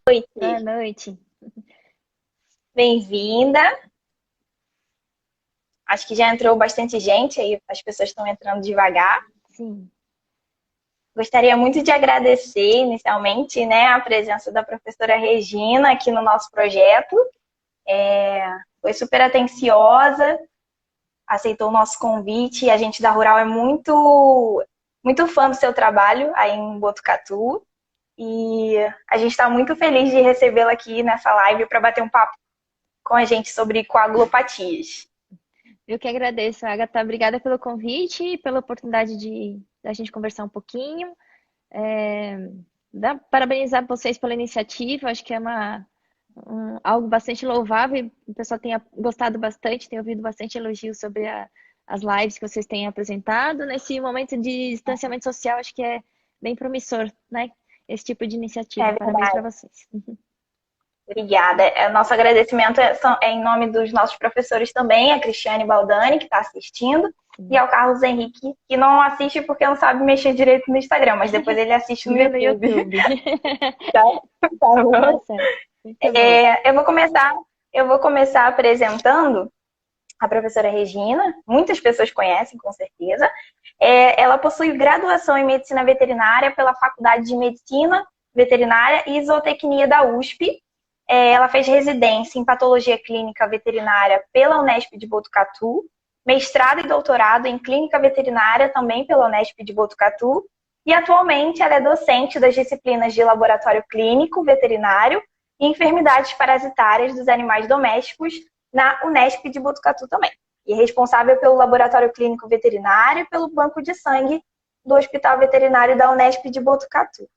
Boa Noite, noite. bem-vinda. Acho que já entrou bastante gente aí, as pessoas estão entrando devagar. Sim. Gostaria muito de agradecer inicialmente, né, a presença da professora Regina aqui no nosso projeto. Foi super atenciosa, aceitou o nosso convite. A gente da Rural é muito fã do seu trabalho aí em Botucatu. E a gente está muito feliz de recebê-la aqui nessa live para bater um papo com a gente sobre coagulopatias. Eu que agradeço, Agatha. Obrigada pelo convite e pela oportunidade de a gente conversar um pouquinho. É, parabenizar vocês pela iniciativa. Acho que é algo bastante louvável. O pessoal tem gostado bastante, tem ouvido bastante elogios sobre as lives que vocês têm apresentado. Nesse momento de distanciamento social, acho que é bem promissor, né? Esse tipo de É iniciativa. Parabéns para verdade. vocês. Obrigada. Nosso agradecimento é em nome dos nossos professores também, a Cristiane Baldani, que está assistindo, e Sim. ao Carlos Henrique, que não assiste porque não sabe mexer direito no Instagram, mas depois ele assiste no Vê no YouTube. YouTube. Tá, tá Tá bom? certo. Muito bom. Eu vou começar apresentando a professora Regina. Muitas pessoas conhecem, com certeza. Ela possui graduação em Medicina Veterinária pela Faculdade de Medicina Veterinária e Zootecnia da USP. Ela fez residência em Patologia Clínica Veterinária pela Unesp de Botucatu, mestrado e doutorado em Clínica Veterinária também pela Unesp de Botucatu, e atualmente ela é docente das disciplinas de Laboratório Clínico Veterinário e Enfermidades Parasitárias dos Animais Domésticos na Unesp de Botucatu também. E é responsável pelo Laboratório Clínico Veterinário e pelo Banco de Sangue do Hospital Veterinário da Unesp de Botucatu.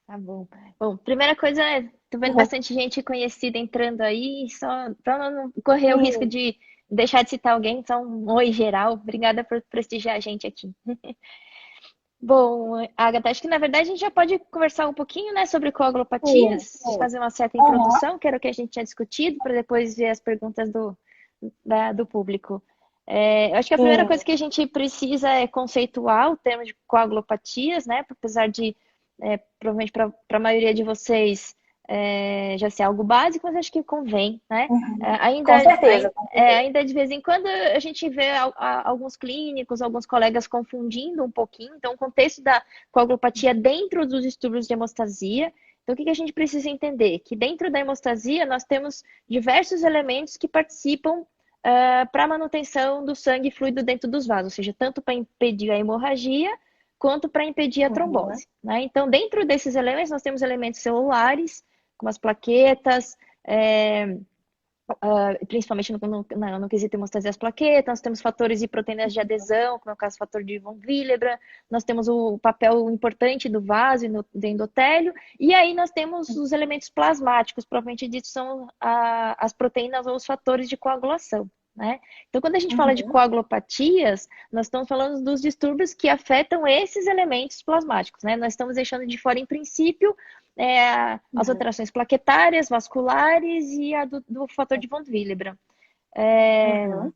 Tá bom. Bom, primeira coisa é, tô vendo bastante gente conhecida entrando aí, só para não correr o risco de deixar de citar alguém, só um oi geral. Obrigada por prestigiar a gente aqui. Bom, Agatha, acho que na verdade a gente já pode conversar um pouquinho, né, sobre coagulopatias, fazer uma certa Uhum. introdução, que era o que a gente tinha discutido, para depois ver as perguntas do público. Eu acho que a primeira Sim. coisa que a gente precisa é conceituar o termo de coagulopatias, né? Apesar de, provavelmente para a maioria de vocês já ser algo básico, mas acho que convém, né? É, Uhum. ainda, Com certeza, com certeza. ainda de vez em quando a gente vê alguns clínicos, alguns colegas confundindo um pouquinho. Então, o contexto da coagulopatia dentro dos distúrbios de hemostasia. Então, o que a gente precisa entender? Que dentro da hemostasia nós temos diversos elementos que participam para a manutenção do sangue fluido dentro dos vasos, ou seja, tanto para impedir a hemorragia quanto para impedir a Uhum. trombose. Né? Então, dentro desses elementos, nós temos elementos celulares, como as plaquetas, principalmente no quesito hemostasia das plaquetas, nós temos fatores e proteínas de adesão, como é o caso do fator de von Willebrand, nós temos o papel importante do vaso e do endotélio, e aí nós temos os elementos plasmáticos, propriamente dito, são as proteínas ou os fatores de coagulação. Né? Então, quando a gente fala de Uhum. coagulopatias, nós estamos falando dos distúrbios que afetam esses elementos plasmáticos. Né? Nós estamos deixando de fora, em princípio, as Uhum. alterações plaquetárias, vasculares e a do fator de von Willebrand. É, Uhum.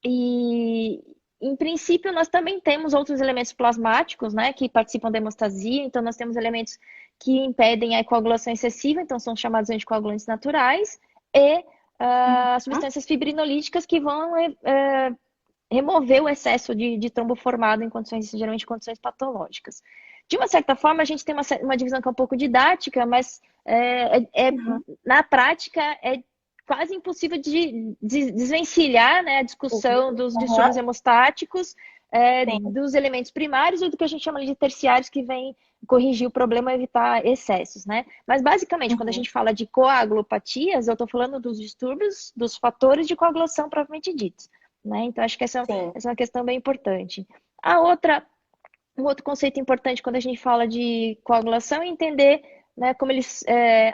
e, em princípio, nós também temos outros elementos plasmáticos, né, que participam da hemostasia. Então, nós temos elementos que impedem a coagulação excessiva, então são chamados anticoagulantes naturais, e Uhum. substâncias fibrinolíticas que vão remover o excesso de trombo formado em condições, geralmente condições patológicas. De uma certa forma, a gente tem uma divisão que é um pouco didática, mas Uhum. na prática é quase impossível de desvencilhar, né, a discussão dos Uhum. distúrbios hemostáticos, Sim. dos elementos primários ou do que a gente chama de terciários, que vem corrigir o problema e evitar excessos, né? Mas basicamente, quando a Uhum. gente fala de coagulopatias, eu estou falando dos distúrbios, dos fatores de coagulação propriamente ditos. Né? Então, acho que Sim. essa é uma questão bem importante. A outra, um outro conceito importante quando a gente fala de coagulação é entender, né, como eles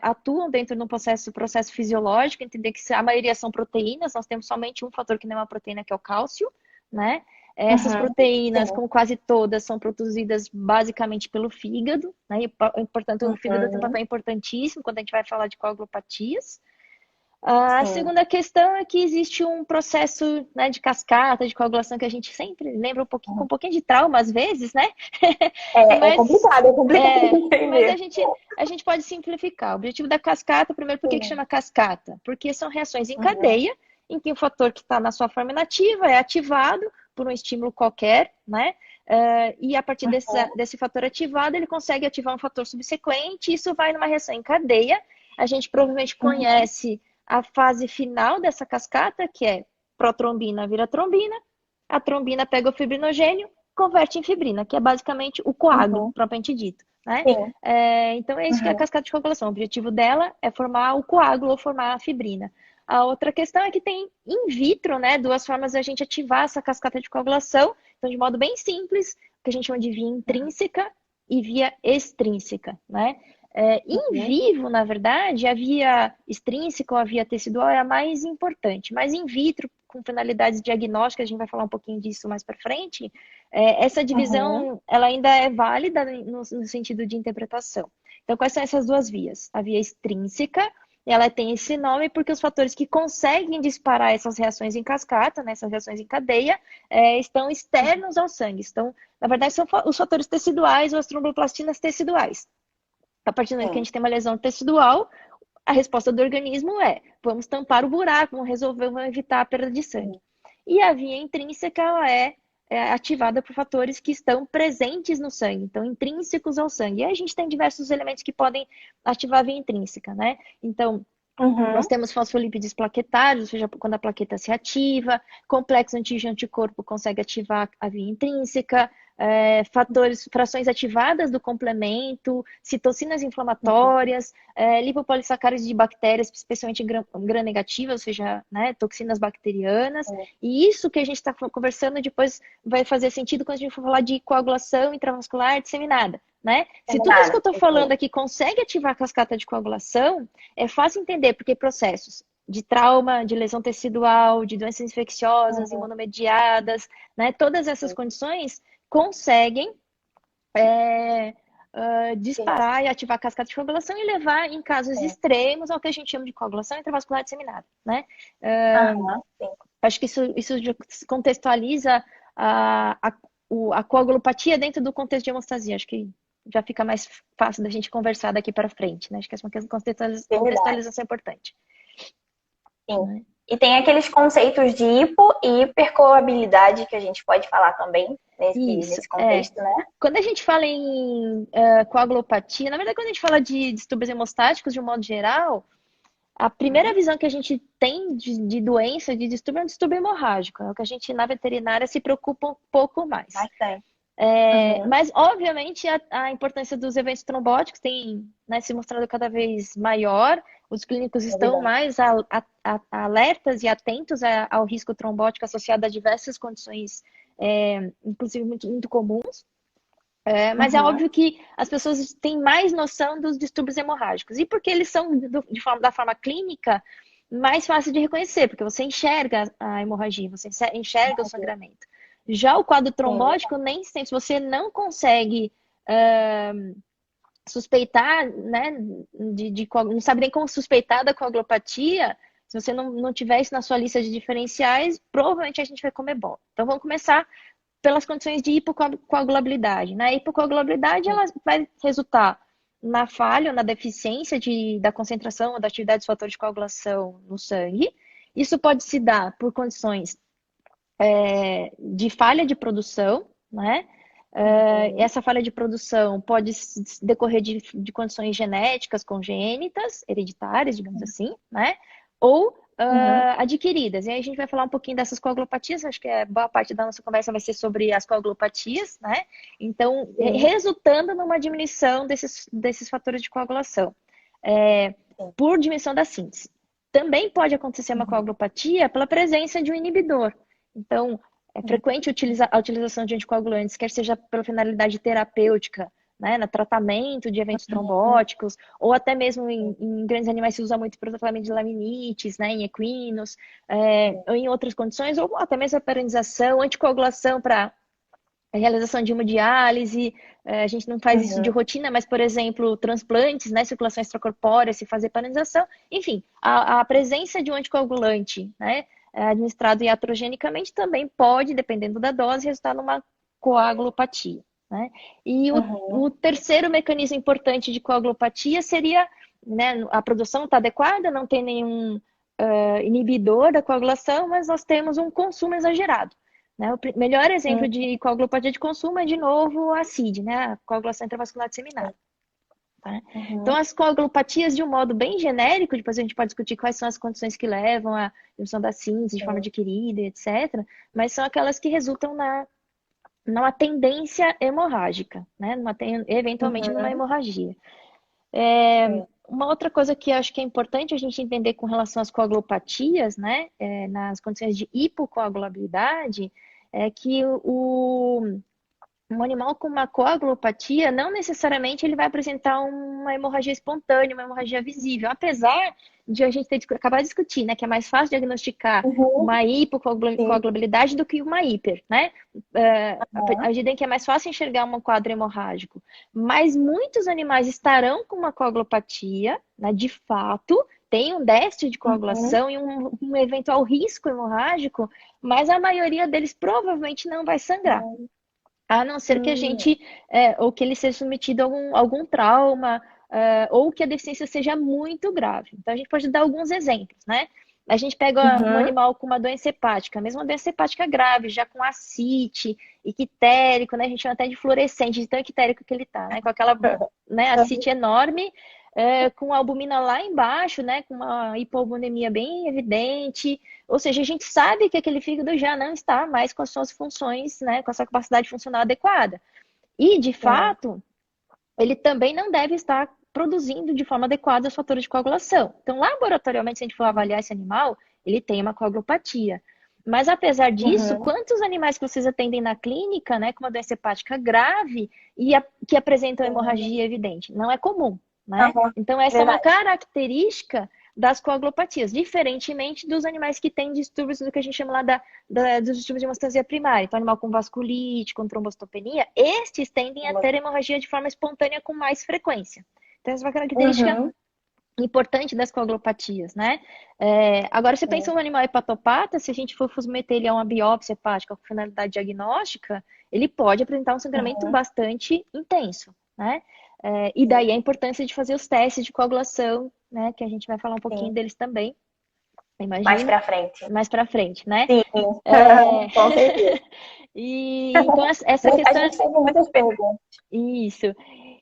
atuam dentro de um processo fisiológico, entender que a maioria são proteínas, nós temos somente um fator que não é uma proteína, que é o cálcio, né? Essas Uhum. proteínas, Sim. como quase todas, são produzidas basicamente pelo fígado, né? E, portanto, o fígado tem um Uhum. papel importantíssimo quando a gente vai falar de coagulopatias. A Sim. segunda questão é que existe um processo, né, de cascata, de coagulação que a gente sempre lembra com um pouquinho de trauma às vezes, né? É Mas, complicado, é complicado de mas entender. a gente pode simplificar. O objetivo da cascata, primeiro, por que que Sim. chama cascata? Porque são reações em Uhum. cadeia, em que o fator que está na sua forma inativa é ativado por um estímulo qualquer, né? E a partir Uhum. desse fator ativado, ele consegue ativar um fator subsequente, e isso vai numa reação em cadeia. A gente provavelmente Uhum. conhece a fase final dessa cascata, que é protrombina vira trombina, a trombina pega o fibrinogênio, converte em fibrina, que é basicamente o coágulo, Uhum. propriamente dito, né? Sim. Então é isso que é a Uhum. cascata de coagulação. O objetivo dela é formar o coágulo ou formar a fibrina. A outra questão é que tem in vitro, né, duas formas de a gente ativar essa cascata de coagulação. Então, de modo bem simples, o que a gente chama de via intrínseca e via extrínseca, né? Em Uhum. vivo, na verdade, a via extrínseca ou a via tecidual é a mais importante, mas in vitro, com finalidades diagnósticas, a gente vai falar um pouquinho disso mais para frente, essa Uhum. divisão ela ainda é válida no sentido de interpretação. Então, quais são essas duas vias? A via extrínseca, ela tem esse nome porque os fatores que conseguem disparar essas reações em cascata, né, essas reações em cadeia, estão externos ao sangue. Estão, na verdade, são os fatores teciduais ou as tromboclastinas teciduais. A partir do momento que a Sim. gente tem uma lesão tecidual, a resposta do organismo é: vamos tampar o buraco, vamos resolver, vamos evitar a perda de sangue. Sim. E a via intrínseca ela é ativada por fatores que estão presentes no sangue, então intrínsecos ao sangue. E aí a gente tem diversos elementos que podem ativar a via intrínseca, né? Então, nós Uhum. temos fosfolípides plaquetários, ou seja, quando a plaqueta se ativa, complexo antígeno-anticorpo consegue ativar a via intrínseca, frações ativadas do complemento, citocinas inflamatórias, lipopolissacarídeos de bactérias, especialmente gram-negativas, ou seja, né, toxinas bacterianas. Sim. E isso que a gente está conversando depois vai fazer sentido quando a gente for falar de coagulação intravascular disseminada, né? Se tudo isso que eu Terminada. estou Isso falando mesmo. aqui consegue ativar a cascata de coagulação, é fácil entender porque processos de trauma, de lesão tecidual, de doenças infecciosas, Uhum. imunomediadas, né? Todas essas Sim. condições conseguem Sim. disparar e ativar a cascata de coagulação e levar, em casos Sim. extremos, ao que a gente chama de coagulação intravascular disseminada, né? Aham. Sim. Acho que isso já contextualiza a coagulopatia dentro do contexto de hemostasia. Acho que já fica mais fácil da gente conversar daqui para frente, né? Acho que essa é uma Verdade. contextualização importante, Sim. né? E tem aqueles conceitos de hipo e hipercoabilidade que a gente pode falar também Isso, nesse contexto, né? Quando a gente fala em coagulopatia, na verdade, quando a gente fala de distúrbios hemostáticos, de um modo geral, a primeira Uhum. visão que a gente tem de doença, de distúrbio, é um distúrbio hemorrágico. É o que a gente, na veterinária, se preocupa um pouco mais. Bastante. Uhum. Mas, obviamente, a importância dos eventos trombóticos tem, né, se mostrado cada vez maior. Os clínicos É estão verdade. mais alertas e atentos ao risco trombótico associado a diversas condições, inclusive muito comuns. Mas é Uhum. óbvio que as pessoas têm mais noção dos distúrbios hemorrágicos. E porque eles são, da forma clínica, mais fácil de reconhecer, porque você enxerga a hemorragia, você enxerga o sangramento. Já o quadro Sim, trombótico, verdade. nem sempre, se você não consegue suspeitar, né, não sabe nem como suspeitar da coagulopatia, se você não tiver isso na sua lista de diferenciais, provavelmente a gente vai comer bola. Então vamos começar pelas condições de hipocoagulabilidade. Né? A hipocoagulabilidade ela vai resultar na falha ou na deficiência da concentração ou da atividade dos fatores de coagulação no sangue. Isso pode se dar por condições de falha de produção, né? Uhum. Essa falha de produção pode decorrer de condições genéticas congênitas, hereditárias, digamos assim, né? Ou Uhum. adquiridas. E aí a gente vai falar um pouquinho dessas coagulopatias, acho que a boa parte da nossa conversa vai ser sobre as coagulopatias, né? Então, Sim, resultando numa diminuição desses fatores de coagulação, sim. por diminuição da síntese. Também pode acontecer uma Uhum. coagulopatia pela presença de um inibidor. Então, é Uhum. frequente a utilização de anticoagulantes, quer seja pela finalidade terapêutica, né, no tratamento de eventos Uhum. trombóticos, ou até mesmo em grandes animais se usa muito para o tratamento de laminites, né, em equinos, ou em outras condições, ou até mesmo a paranização, anticoagulação para a realização de hemodiálise, a gente não faz isso de Uhum. rotina, mas, por exemplo, transplantes, né, circulação extracorpórea, se fazer paralisação, enfim, a presença de um anticoagulante, né, administrado iatrogenicamente também pode, dependendo da dose, resultar numa coagulopatia, né? E o Uhum. terceiro mecanismo importante de coagulopatia seria, né, a produção está adequada, não tem nenhum inibidor da coagulação, mas nós temos um consumo exagerado. Né? O melhor exemplo Uhum. de coagulopatia de consumo é, de novo, a CID, né? A coagulação intravascular disseminada. Tá? Então, Uhum. as coagulopatias, de um modo bem genérico, depois a gente pode discutir quais são as condições que levam à indução da síntese de forma Sim. adquirida, etc., mas são aquelas que resultam numa tendência hemorrágica, né? Eventualmente numa Uhum. hemorragia. Sim. Uma outra coisa que eu acho que é importante a gente entender com relação às coagulopatias, né, nas condições de hipocoagulabilidade, é que um animal com uma coagulopatia, não necessariamente ele vai apresentar uma hemorragia espontânea, uma hemorragia visível, apesar de a gente ter acabado de discutir, né, que é mais fácil diagnosticar Uhum. uma Sim. hipocoagulabilidade do que uma hiper, né? À Uhum. medida em que é mais fácil enxergar um quadro hemorrágico. Mas muitos animais estarão com uma coagulopatia, né, de fato, tem um déficit de Uhum. coagulação e um eventual risco hemorrágico, mas a maioria deles provavelmente não vai sangrar. A não ser que a Uhum. gente, ou que ele seja submetido a algum trauma, ou que a deficiência seja muito grave. Então, a gente pode dar alguns exemplos, né? A gente pega um Uhum. animal com uma doença hepática, mesmo uma doença hepática grave, já com ascite, ictérico, né? A gente chama até de fluorescente, de tão ictérico que ele tá, né? Com aquela, né, ascite enorme, com a albumina lá embaixo, né? Com uma hipoalbuminemia bem evidente, ou seja, a gente sabe que aquele fígado já não está mais com as suas funções, né, com a sua capacidade funcional adequada. E, de Sim. fato, ele também não deve estar produzindo de forma adequada os fatores de coagulação. Então, laboratorialmente, se a gente for avaliar esse animal, ele tem uma coagulopatia. Mas, apesar disso, Uhum. quantos animais que vocês atendem na clínica, né, com uma doença hepática grave que apresentam Sim. hemorragia evidente? Não é comum, né? Uhum. Então, essa é uma Verdade. característica das coagulopatias, diferentemente dos animais que têm distúrbios do que a gente chama lá dos distúrbios de hemostasia primária. Então, animal com vasculite, com trombocitopenia, estes tendem a ter hemorragia de forma espontânea com mais frequência. Então, essa é uma característica Uhum. importante das coagulopatias, né? Agora, você pensa Sim. um animal hepatopata, se a gente for submeter ele a uma biópsia hepática com finalidade diagnóstica, ele pode apresentar um sangramento Uhum. bastante intenso, né? E daí a importância de fazer os testes de coagulação, né? Que a gente vai falar um pouquinho Sim. deles também, Mais imagino, pra frente. mais pra frente, né? Sim. É... Com certeza. E então essa A questão, gente teve muitas perguntas. isso.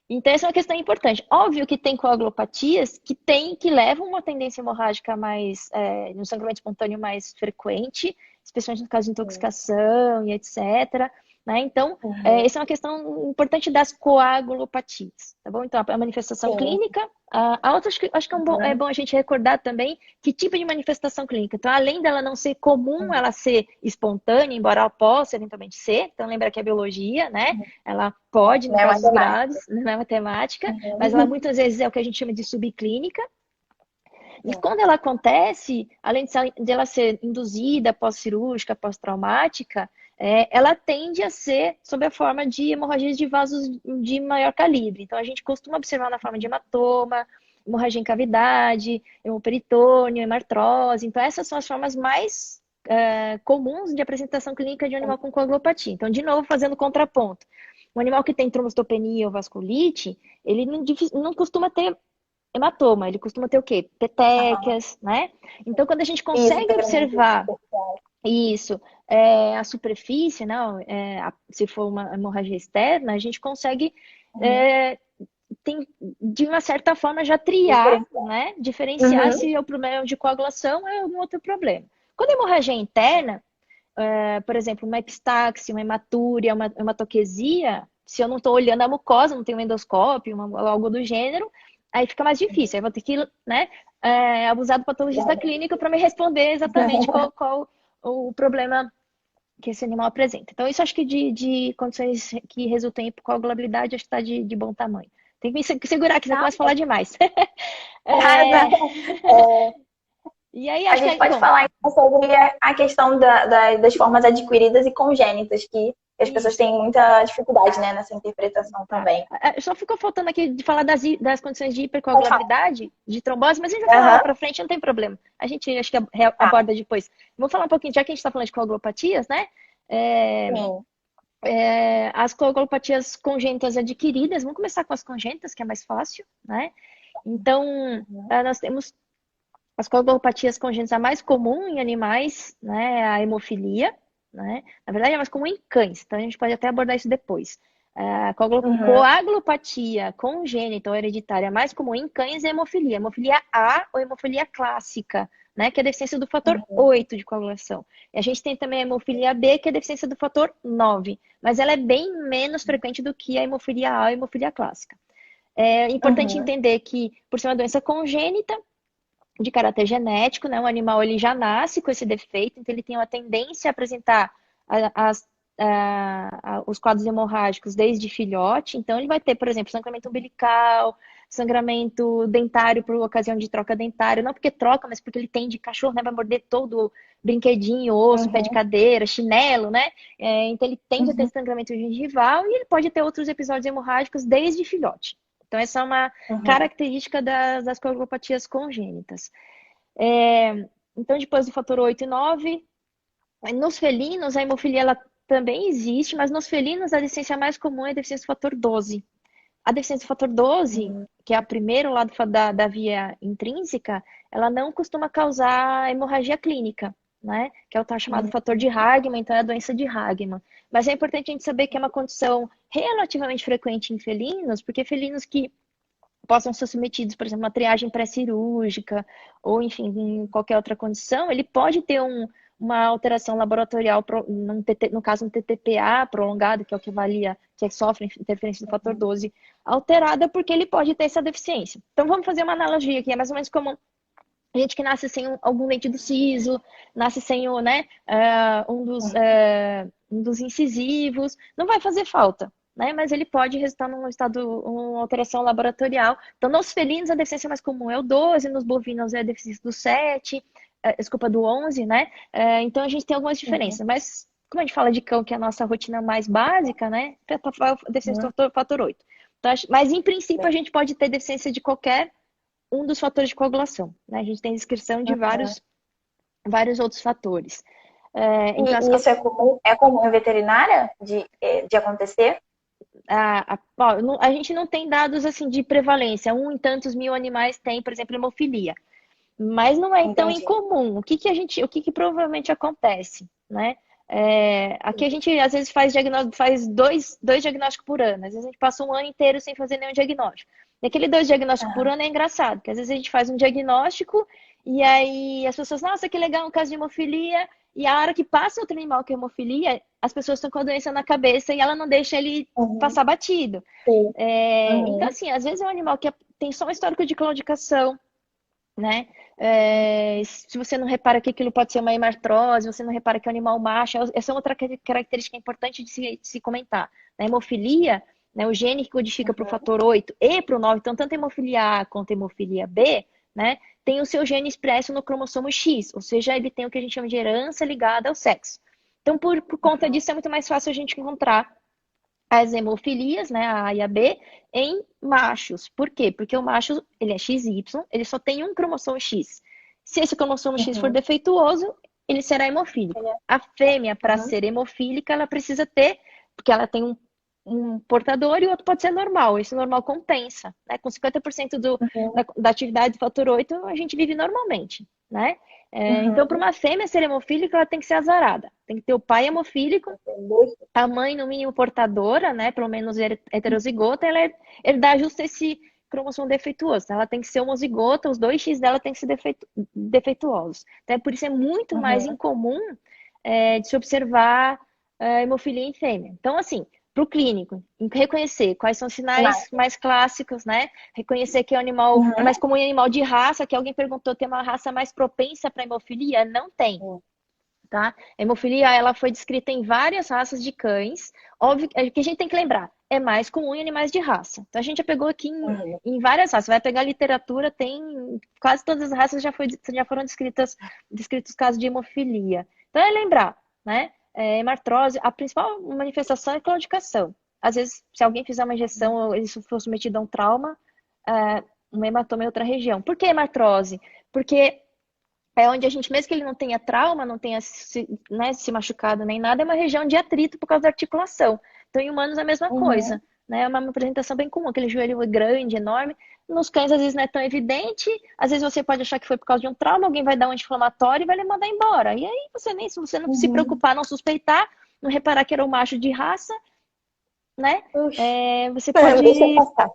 Então, essa é uma questão importante. Óbvio que tem coagulopatias que levam uma tendência hemorrágica mais, um sangramento espontâneo mais frequente, especialmente no caso de Sim. intoxicação e etc. Né? Então, Uhum. essa é uma questão importante das coagulopatias, tá bom? Então, a manifestação Sim. clínica, a outra acho que é Uhum. bom a gente recordar também que tipo de manifestação clínica. Então, além dela não ser comum, Uhum. ela ser espontânea, embora ela possa eventualmente ser. Então, lembra que é biologia, né? Uhum. Ela pode, em Não é casos matemática. graves, não é matemática, mas ela Uhum. muitas vezes é o que a gente chama de subclínica. E Sim. quando ela acontece, além de ela ser induzida, pós-cirúrgica, pós-traumática, ela tende a ser sob a forma de hemorragias de vasos de maior calibre. Então, a gente costuma observar na forma de hematoma, hemorragia em cavidade, hemoperitônio, hemartrose. Então, essas são as formas mais comuns de apresentação clínica de um animal com coagulopatia. Então, de novo, fazendo contraponto. Um animal que tem trombocitopenia ou vasculite, ele não costuma ter hematoma, ele costuma ter o quê? Aham. Petequias, né? Então, quando a gente Isso, consegue sangramento observar superficial. isso, a superfície, não, se for uma hemorragia externa, a gente consegue, Uhum. é, de uma certa forma, já triar, Diferencial. né? Diferenciar Uhum. se é o problema de coagulação ou é algum outro problema. Quando a hemorragia é interna, por exemplo, uma epistaxe, uma hematúria, uma hematoquesia, se eu não estou olhando a mucosa, não tenho um endoscópio, algo do gênero, aí fica mais difícil. Aí eu vou ter que, né, abusar do patologista clínico para me responder exatamente qual o problema que esse animal apresenta. Então, isso acho que de condições que resultam em coagulabilidade, acho que está de bom tamanho. Tem que me segurar aqui, senão eu Tá começo a falar bom. demais. Ah, É, não. É, e aí, a acho gente que, pode bom, falar então sobre a questão das formas adquiridas e congênitas, que E as pessoas têm muita dificuldade, né, nessa interpretação também. Só ficou faltando aqui de falar das condições de Pode falar. hipercoagulabilidade, de trombose, mas a gente vai falar lá Aham, pra frente, não tem problema. A gente acho que tá. aborda depois. Vamos falar um pouquinho, já que a gente está falando de coagulopatias, né? É, Sim. as coagulopatias congênitas adquiridas, vamos começar com as congênitas, que é mais fácil, né? Então, nós temos as coagulopatias congênitas, a mais comum em animais, né, a hemofilia, né? Na verdade, é mais comum em cães, então a gente pode até abordar isso depois. A Uhum, coagulopatia congênita ou hereditária mais comum em cães é a hemofilia. Hemofilia A ou hemofilia clássica, né? Que é a deficiência do fator uhum, 8 de coagulação. E a gente tem também a hemofilia B, que é a deficiência do fator 9. Mas ela é bem menos frequente do que a hemofilia A ou a hemofilia clássica. É importante uhum, entender que, por ser uma doença congênita, de caráter genético, né? O animal ele já nasce com esse defeito, então ele tem uma tendência a apresentar as, os quadros hemorrágicos desde filhote. Então ele vai ter, por exemplo, sangramento umbilical, sangramento dentário por ocasião de troca dentária, não porque troca, mas porque ele tem de cachorro, né? Vai morder todo brinquedinho, osso, pé de uhum, cadeira, chinelo, né? Então ele tende a ter uhum, sangramento gengival e ele pode ter outros episódios hemorrágicos desde filhote. Então, essa é uma uhum, característica das coagulopatias congênitas. Então, depois do fator 8 e 9, nos felinos, a hemofilia ela também existe, mas nos felinos a deficiência mais comum é a deficiência do fator 12. A deficiência do fator 12, uhum, que é a primeiro lado da via intrínseca, ela não costuma causar hemorragia clínica, né? Que é o tal chamado fator de Hagman, então é a doença de Hagman. Mas é importante a gente saber que é uma condição relativamente frequente em felinos, porque felinos que possam ser submetidos, por exemplo, a uma triagem pré-cirúrgica, ou enfim, em qualquer outra condição, ele pode ter uma alteração laboratorial, no caso um TTPA prolongado, que é o que avalia, que sofre interferência do fator 12, alterada porque ele pode ter essa deficiência. Então vamos fazer uma analogia aqui, é mais ou menos como gente que nasce sem algum dente do siso, nasce sem o, né, um dos incisivos, não vai fazer falta, né? Mas ele pode resultar num estado, uma alteração laboratorial. Então, nos felinos, a deficiência mais comum é o 12, nos bovinos é a deficiência do 7, desculpa, do 11, né? Então, a gente tem algumas uhum, diferenças, mas como a gente fala de cão, que é a nossa rotina mais básica, né? A deficiência uhum. do fator 8. Então, mas, em princípio, a gente pode ter deficiência de qualquer um dos fatores de coagulação, né? A gente tem descrição de Uhum. vários outros fatores. Então, E isso é comum em veterinária de acontecer? a gente não tem dados assim de prevalência. Um em tantos mil animais tem, por exemplo, hemofilia. Mas não é tão Entendi. incomum. O que provavelmente acontece, né? Aqui a gente às vezes faz dois diagnósticos por ano. Às vezes a gente passa um ano inteiro sem fazer nenhum diagnóstico. E aquele dois diagnósticos por Aham, ano é engraçado, porque às vezes a gente faz um diagnóstico e aí as pessoas, nossa, que legal, um caso de hemofilia. E a hora que passa outro animal com hemofilia, as pessoas estão com a doença na cabeça e ela não deixa ele uhum, passar batido. sim, Então, uhum, assim, às vezes é um animal que tem só um histórico de claudicação, né? Se você não repara que aquilo pode ser uma hemartrose, você não repara que é um animal macho, essa é outra característica importante de se comentar. Na hemofilia, né, o gene que codifica para o uhum, fator 8 e para o 9, então tanto a hemofilia A quanto a hemofilia B, né, tem o seu gene expresso no cromossomo X, ou seja, ele tem o que a gente chama de herança ligada ao sexo. Então, por conta uhum, disso, é muito mais fácil a gente encontrar as hemofilias, né, a A e a B, em machos. Por quê? Porque o macho, ele é XY, ele só tem um cromossomo X. Se esse cromossomo X for uhum. defeituoso, ele será hemofílico. A fêmea, para Uhum, ser hemofílica, ela precisa ter, porque ela tem um portador e o outro pode ser normal. Esse normal compensa, né? Com 50% uhum, da atividade do fator 8, a gente vive normalmente, né? Então, para uhum. uma fêmea ser hemofílica, ela tem que ser azarada. Tem que ter o pai hemofílico, a mãe, no mínimo, portadora, né? Pelo menos heterozigota, ela herdar justo esse cromossomo defeituoso. Ela tem que ser homozigota, os dois X dela tem que ser defeituosos. Então, por isso é muito mais Uhum. incomum de se observar hemofilia em fêmea. Então, assim, para o clínico, reconhecer quais são os sinais Imagem. mais clássicos, né? Reconhecer que é um animal, é Uhum. mais comum em animal de raça, que alguém perguntou, tem uma raça mais propensa para hemofilia? Não tem. Tá? A hemofilia ela foi descrita em várias raças de cães. Óbvio que a gente tem que lembrar, é mais comum em animais de raça. Então a gente já pegou aqui Uhum. em várias raças. Vai pegar a literatura, tem quase todas as raças já foram descritos casos de hemofilia. Então é lembrar, né? Hemartrose, a principal manifestação é claudicação. Às vezes, se alguém fizer uma injeção ou ele for submetido a um trauma, um hematoma em outra região. Por que hemartrose? Porque é onde a gente, mesmo que ele não tenha trauma, não tenha se machucado nem nada, é uma região de atrito por causa da articulação. Então, em humanos é a mesma Uhum. coisa, né? É uma apresentação bem comum, aquele joelho grande, enorme. Nos cães, às vezes, não é tão evidente. Às vezes você pode achar que foi por causa de um trauma, alguém vai dar um anti-inflamatório e vai lhe mandar embora. E aí, se você não se Uhum. preocupar, não suspeitar, não reparar que era um macho de raça, né? Oxe. Você Deixa pode passar.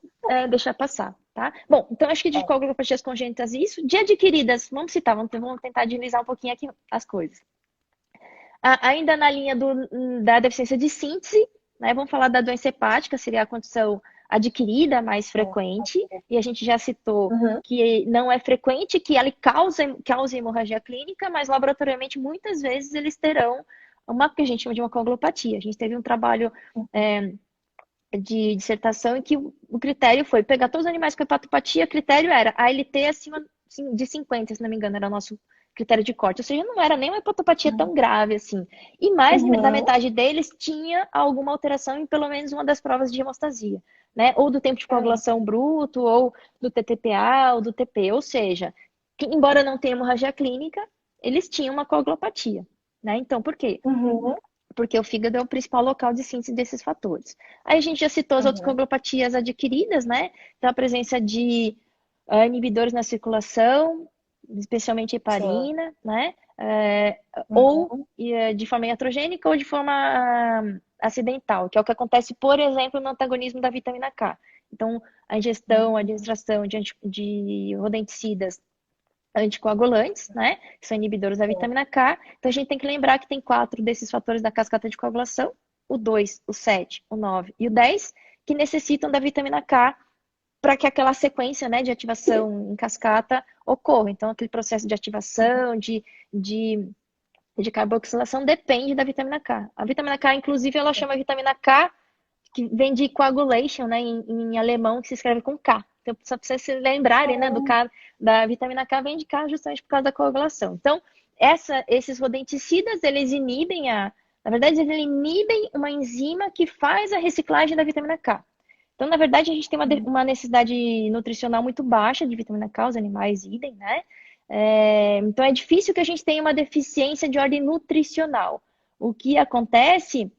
deixar passar, tá? Bom, então acho que de É. coagulopatias congênitas isso. De adquiridas, vamos citar, vamos tentar agilizar um pouquinho aqui as coisas. Ainda na linha da deficiência de síntese, né? Vamos falar da doença hepática, seria a condição adquirida mais frequente, e a gente já citou Uhum. que não é frequente que ela cause hemorragia clínica, mas laboratorialmente muitas vezes eles terão uma que a gente chama de uma coagulopatia. A gente teve um trabalho de dissertação em que o critério foi pegar todos os animais com hepatopatia, o critério era ALT acima de 50, se não me engano, era o nosso critério de corte. Ou seja, não era nem uma hepatopatia tão grave assim. E mais da Uhum. metade deles tinha alguma alteração em pelo menos uma das provas de hemostasia, né? Ou do tempo de Uhum. coagulação bruto, ou do TTPA, ou do TP. Ou seja, embora não tenha hemorragia clínica, eles tinham uma coagulopatia, né? Então, por quê? Uhum. Porque o fígado é o principal local de síntese desses fatores. Aí a gente já citou as outras Uhum. coagulopatias adquiridas, né? Então, a presença de inibidores na circulação, especialmente Sim. heparina, né? Ou Uhum. de forma iatrogênica ou de forma acidental, que é o que acontece, por exemplo, no antagonismo da vitamina K. Então, a ingestão, a Uhum. administração de rodenticidas anticoagulantes, né? Que são inibidores da Sim. vitamina K. Então a gente tem que lembrar que tem 4 desses fatores da cascata de coagulação, o 2, o 7, o 9 e o 10, que necessitam da vitamina K para que aquela sequência, né, de ativação em cascata ocorra. Então, aquele processo de ativação, de, de carboxilação depende da vitamina K. A vitamina K, inclusive, ela chama a vitamina K que vem de coagulation, né, em alemão, que se escreve com K. Então, só para vocês se lembrarem, né, do Uhum. K, da vitamina K vem de K justamente por causa da coagulação. Então, esses rodenticidas, eles inibem na verdade, eles inibem uma enzima que faz a reciclagem da vitamina K. Então, na verdade, a gente tem uma necessidade nutricional muito baixa de vitamina K, os animais idem, né? Então, é difícil que a gente tenha uma deficiência de ordem nutricional. O que acontece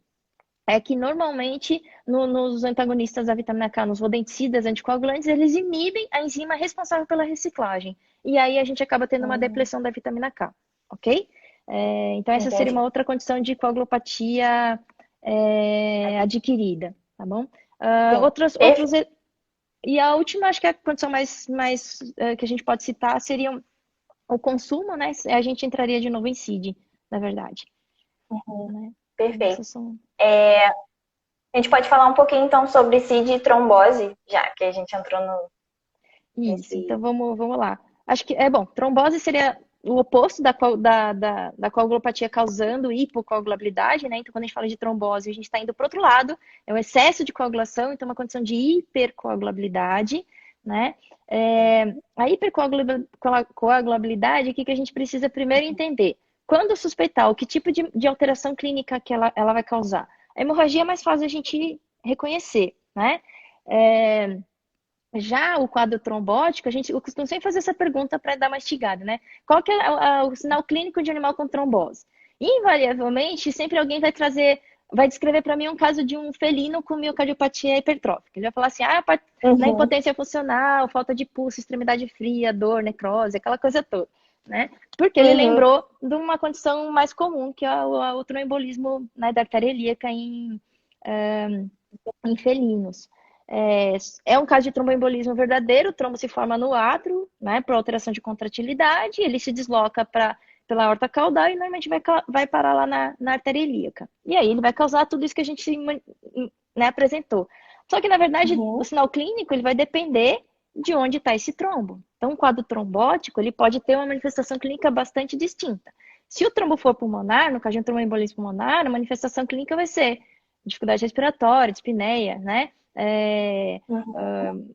é que normalmente nos antagonistas da vitamina K, nos rodenticidas anticoagulantes, eles inibem a enzima responsável pela reciclagem. E aí a gente acaba tendo uma Uhum. depressão da vitamina K, ok? Então essa seria uma Entendi. outra condição de coagulopatia adquirida, tá bom? Sim. Outros, e a última, acho que é a condição mais que a gente pode citar seria o consumo, né? A gente entraria de novo em CID, na verdade, Uhum. né? Então, Perfeito. essas são. A gente pode falar um pouquinho então sobre CID e trombose, já que a gente entrou Isso, então nesse. vamos lá. Acho que é bom, trombose seria o oposto da coagulopatia causando hipocoagulabilidade, né? Então, quando a gente fala de trombose, a gente está indo para o outro lado, é um excesso de coagulação, então uma condição de hipercoagulabilidade, né? A hipercoagulabilidade, o que a gente precisa primeiro entender? Quando suspeitar o que tipo de alteração clínica que ela vai causar? A hemorragia é mais fácil a gente reconhecer, né? É, Já o quadro trombótico, eu costumo sempre fazer essa pergunta para dar uma mastigada, né? Qual que é o sinal clínico de animal com trombose? Invariavelmente, sempre alguém vai descrever para mim um caso de um felino com miocardiopatia hipertrófica. Ele vai falar assim, na Uhum. impotência funcional, falta de pulso, extremidade fria, dor, necrose, aquela coisa toda, né? Porque ele Uhum. lembrou de uma condição mais comum, que é o tromboembolismo, né, da artéria ilíaca em felinos. É um caso de tromboembolismo verdadeiro, o trombo se forma no átrio, né, por alteração de contratilidade, ele se desloca pela aorta caudal e normalmente vai parar lá na artéria ilíaca. E aí ele vai causar tudo isso que a gente, né, apresentou. Só que, na verdade, o Uhum. sinal clínico ele vai depender de onde está esse trombo. Então, um quadro trombótico ele pode ter uma manifestação clínica bastante distinta. Se o trombo for pulmonar, no caso de um tromboembolismo pulmonar, a manifestação clínica vai ser dificuldade respiratória, dispneia, né? Uhum.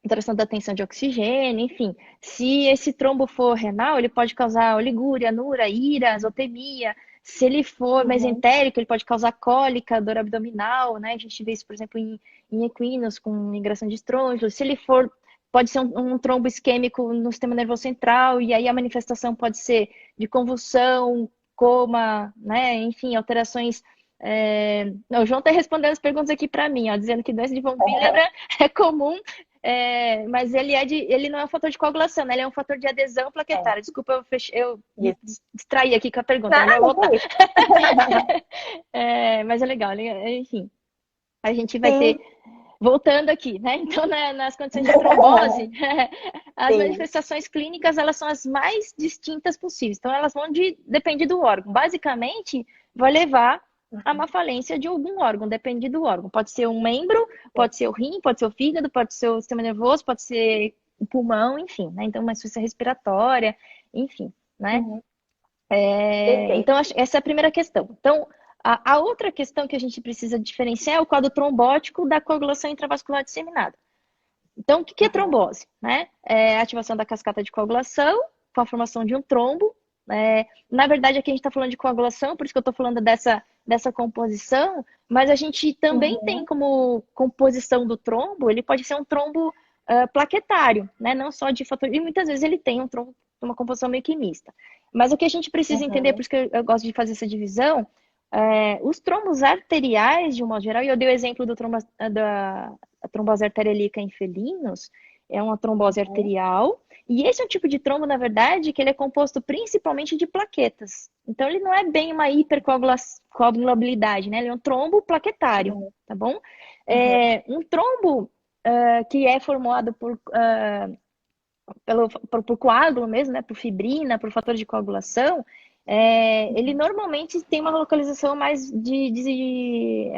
Alteração da tensão de oxigênio, enfim. Se esse trombo for renal, ele pode causar oligúria, anura, ira, azotemia. Se ele for Uhum. mesentérico, ele pode causar cólica, dor abdominal, né? A gente vê isso, por exemplo, em equinos com migração de estrôncio. Se ele for, pode ser um trombo isquêmico no sistema nervoso central, e aí a manifestação pode ser de convulsão, coma, né? Enfim, alterações. Não, o João está respondendo as perguntas aqui para mim, ó, dizendo que doença de von Willebrand é comum, mas ele não é um fator de coagulação, né? Ele é um fator de adesão É, plaquetária. Desculpa, eu me isso. distraí aqui com a pergunta, Não, mas vou voltar. é isso. Mas é legal, enfim, a gente vai ter, Sim, voltando aqui, né? Então, nas condições de trombose, as sim. manifestações clínicas, elas são as mais distintas possíveis. Então, elas vão depender do órgão. Basicamente, vai levar a uma Uhum. falência de algum órgão, depende do órgão. Pode ser um membro, Sim. pode ser o rim, pode ser o fígado, pode ser o sistema nervoso, pode ser o pulmão, enfim, né? Então, uma insuficiência respiratória, enfim, né? Uhum. Perfeito. Então, essa é a primeira questão. Então, a outra questão que a gente precisa diferenciar é o quadro trombótico da coagulação intravascular disseminada. Então, o que é Uhum. trombose? Né? É a ativação da cascata de coagulação com a formação de um trombo. Na verdade, aqui a gente está falando de coagulação, por isso que eu estou falando dessa composição, mas a gente também tem Uhum. como composição do trombo, ele pode ser um trombo plaquetário, né? Não só de fator. E muitas vezes ele tem um trombo, uma composição meio que mista. Mas o que a gente precisa entender, por Uhum. isso que eu gosto de fazer essa divisão, os trombos arteriais, de um modo geral, e eu dei o exemplo da trombose arteriolítica em felinos, é uma trombose Uhum. arterial, e esse é um tipo de trombo, na verdade, que ele é composto principalmente de plaquetas. Então, ele não é bem uma hipercoagulabilidade, né? Ele é um trombo plaquetário, Uhum. tá bom? Uhum. Um trombo que é formado por coágulo mesmo, né? Por fibrina, por fator de coagulação, ele normalmente tem uma localização mais de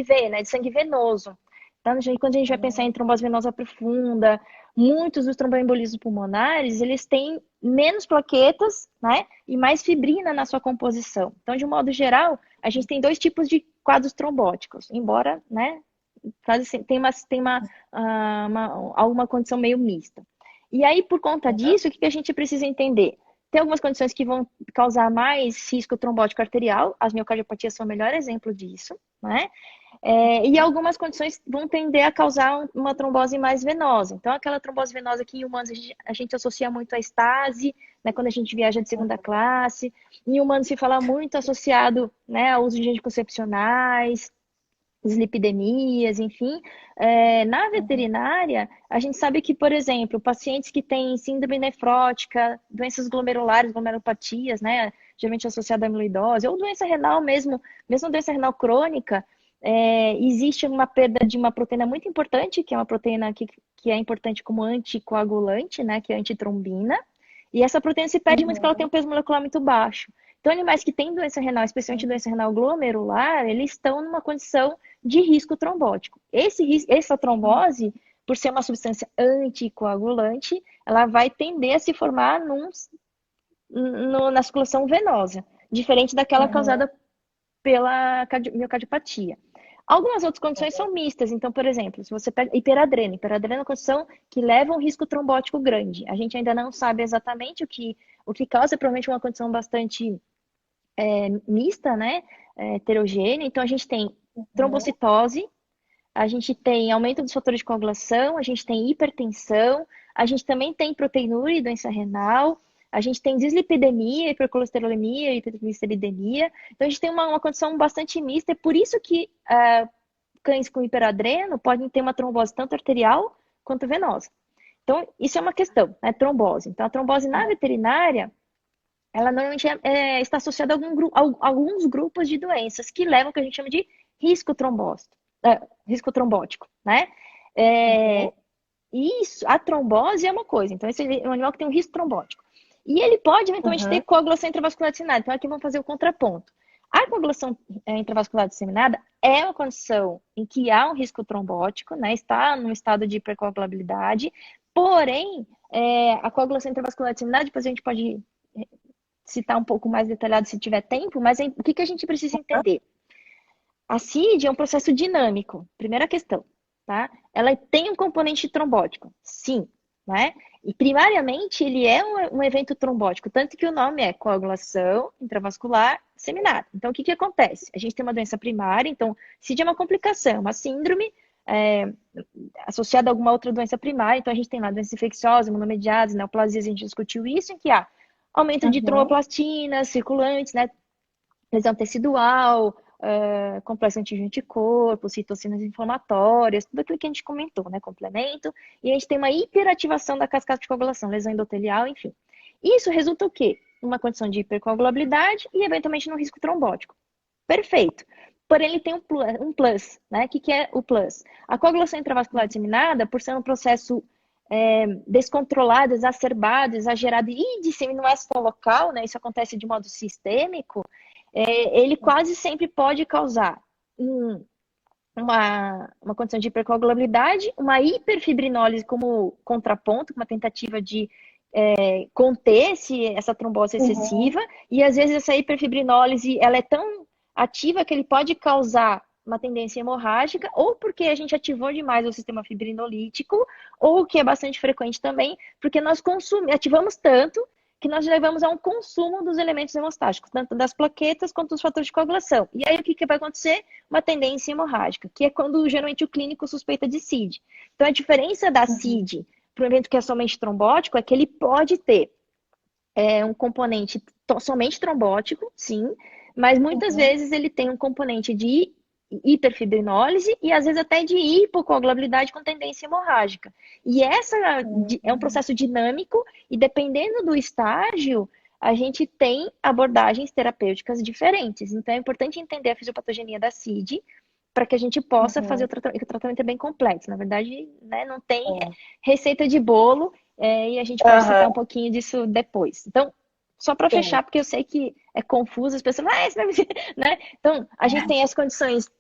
veia, né? De sangue venoso. Então, quando a gente vai pensar em Uhum. trombose venosa profunda, muitos dos tromboembolismos pulmonares, eles têm menos plaquetas, né? E mais fibrina na sua composição. Então, de um modo geral, a gente tem dois tipos de quadros trombóticos, embora, né? Quase alguma condição meio mista. E aí, por conta Uhum. disso, o que a gente precisa entender? Tem algumas condições que vão causar mais risco trombótico arterial, as miocardiopatias são o melhor exemplo disso, né? E algumas condições vão tender a causar uma trombose mais venosa. Então, aquela trombose venosa que em humanos a gente associa muito à estase, né, quando a gente viaja de segunda classe. Em humanos se fala muito associado, né, ao uso de anticoncepcionais, dislipidemias, enfim. Na Uhum. veterinária, a gente sabe que, por exemplo, pacientes que têm síndrome nefrótica, doenças glomerulares, glomerulopatias, né, geralmente associada à amiloidose, ou doença renal mesmo doença renal crônica, existe uma perda de uma proteína muito importante, que é uma proteína que é importante como anticoagulante, né, que é a antitrombina, e essa proteína se perde muito porque ela tem Uhum. um peso molecular muito baixo. Então, animais que têm doença renal, especialmente doença renal glomerular, eles estão numa condição de risco trombótico. Essa trombose, por ser uma substância anticoagulante, ela vai tender a se formar na circulação venosa, diferente daquela Uhum. causada pela miocardiopatia. Algumas outras condições são mistas. Então, por exemplo, se você pega hiperadrena é uma condição que leva a um risco trombótico grande. A gente ainda não sabe exatamente o que causa, provavelmente uma condição bastante mista, né? Heterogênea. Então, a gente tem Uhum. trombocitose, a gente tem aumento dos fatores de coagulação, a gente tem hipertensão, a gente também tem proteinúria e doença renal, a gente tem dislipidemia, hipercolesterolemia, hipertrigliceridemia. Então, a gente tem uma condição bastante mista, é por isso que cães com hiperadreno podem ter uma trombose tanto arterial quanto venosa. Então, isso é uma questão, né? Trombose. Então, a trombose na veterinária, ela normalmente está associada a alguns grupos de doenças que levam o que a gente chama de risco trombótico, risco trombótico, né? Uhum. É, isso, a trombose é uma coisa, então esse é um animal que tem um risco trombótico. E ele pode eventualmente ter Uhum. coagulação intravascular disseminada. Então aqui vamos fazer o contraponto. A coagulação intravascular disseminada é uma condição em que há um risco trombótico, né? Está num estado de hipercoagulabilidade, porém, a coagulação intravascular disseminada, depois a gente pode citar um pouco mais detalhado se tiver tempo, mas o que a gente precisa entender? A CID é um processo dinâmico, primeira questão, tá? Ela tem um componente trombótico, sim, né? E primariamente ele é um evento trombótico, tanto que o nome é coagulação intravascular disseminada. Então, o que acontece? A gente tem uma doença primária, então, CID é uma complicação, uma síndrome associada a alguma outra doença primária. Então, a gente tem lá doença infecciosa, imunomediadas, neoplasias, a gente discutiu isso, em que há aumento de tromboplastinas circulantes, né? Lesão tecidual, complexo antígeno-anticorpo, citocinas inflamatórias, tudo aquilo que a gente comentou, né? Complemento. E a gente tem uma hiperativação da cascata de coagulação, lesão endotelial, enfim. Isso resulta o quê? Uma condição de hipercoagulabilidade e, eventualmente, no risco trombótico. Perfeito. Porém, ele tem um plus, né? O que é o plus? A coagulação intravascular disseminada, por ser um processo descontrolado, exacerbado, exagerado e dissemina não é só local, né? Isso acontece de modo sistêmico, ele quase sempre pode causar uma condição de hipercoagulabilidade, uma hiperfibrinólise como contraponto, uma tentativa de conter essa trombose excessiva, e às vezes essa hiperfibrinólise ela é tão ativa que ele pode causar uma tendência hemorrágica, ou porque a gente ativou demais o sistema fibrinolítico, ou que é bastante frequente também, porque nós ativamos tanto que nós levamos a um consumo dos elementos hemostáticos, tanto das plaquetas quanto dos fatores de coagulação. E aí o que vai acontecer? Uma tendência hemorrágica, que é quando geralmente o clínico suspeita de CID. Então a diferença da CID para um evento que é somente trombótico é que ele pode ter um componente somente trombótico, sim, mas muitas vezes ele tem um componente de hiperfibrinólise e às vezes até de hipocoagulabilidade com tendência hemorrágica. E essa é um processo dinâmico e dependendo do estágio, a gente tem abordagens terapêuticas diferentes. Então é importante entender a fisiopatogenia da CID para que a gente possa fazer o tratamento é bem complexo. Na verdade, né, não tem receita de bolo e a gente pode citar um pouquinho disso depois. Então, só para fechar, porque eu sei que é confuso, as pessoas, né? Então, a gente tem as condições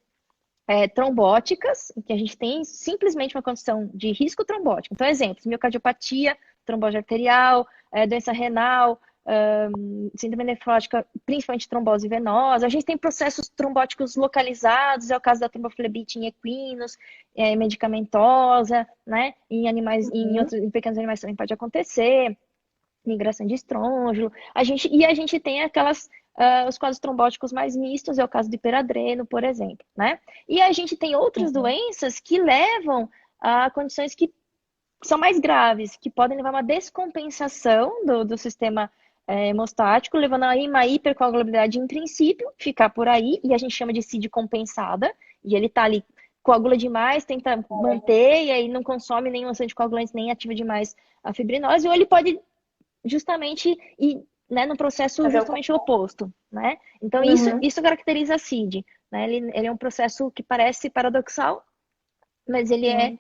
trombóticas, em que a gente tem simplesmente uma condição de risco trombótico. Então, exemplos, miocardiopatia, trombose arterial, doença renal, síndrome nefrótica, principalmente trombose venosa. A gente tem processos trombóticos localizados, é o caso da tromboflebite em equinos, medicamentosa, né? Em animais, em pequenos animais também pode acontecer. Migração de estrôngulo. A gente tem os quadros trombóticos mais mistos, é o caso do hiperadreno, por exemplo, né? E a gente tem outras doenças que levam a condições que são mais graves, que podem levar a uma descompensação do sistema hemostático, levando a uma hipercoagulabilidade em princípio, ficar por aí, e a gente chama de CID compensada, e ele tá ali, coagula demais, tenta manter, e aí não consome nenhum anticoagulante, nem ativa demais a fibrinose, ou ele pode justamente ir, né, no processo justamente oposto, né? Então, isso caracteriza a CID, né? Ele é um processo que parece paradoxal, mas ele é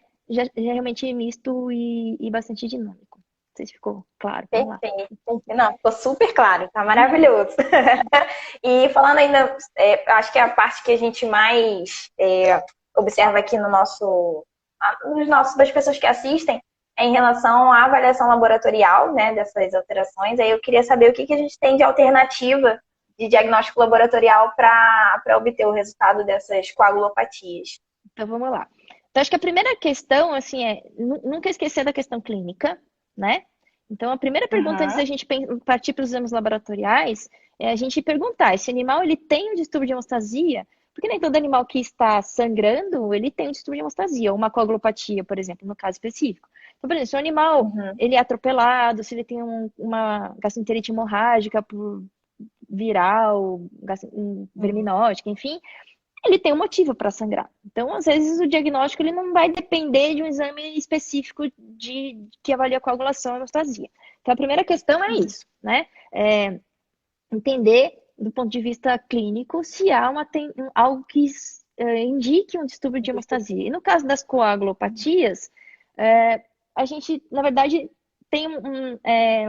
realmente misto e bastante dinâmico. Não sei se ficou claro. Perfeito. Não, ficou super claro, tá maravilhoso. E falando ainda, acho que é a parte que a gente mais observa aqui das pessoas que assistem, em relação à avaliação laboratorial, né, dessas alterações. Aí eu queria saber o que a gente tem de alternativa de diagnóstico laboratorial para obter o resultado dessas coagulopatias. Então, vamos lá. Então, acho que a primeira questão, assim, nunca esquecer da questão clínica, né? Então, a primeira pergunta antes da gente partir para os exames laboratoriais é a gente perguntar, esse animal, ele tem um distúrbio de hemostasia? Porque nem todo animal que está sangrando, ele tem um distúrbio de hemostasia, ou uma coagulopatia, por exemplo, no caso específico. Então, por exemplo, se o animal ele é atropelado, se ele tem uma gastroenterite hemorrágica por viral, verminótica, enfim, ele tem um motivo para sangrar. Então, às vezes, o diagnóstico ele não vai depender de um exame específico que avalia a coagulação e hemostasia. Então, a primeira questão é isso, né? Entender, do ponto de vista clínico, se há algo que indique um distúrbio de hemostasia. E no caso das coagulopatias, a gente, na verdade, tem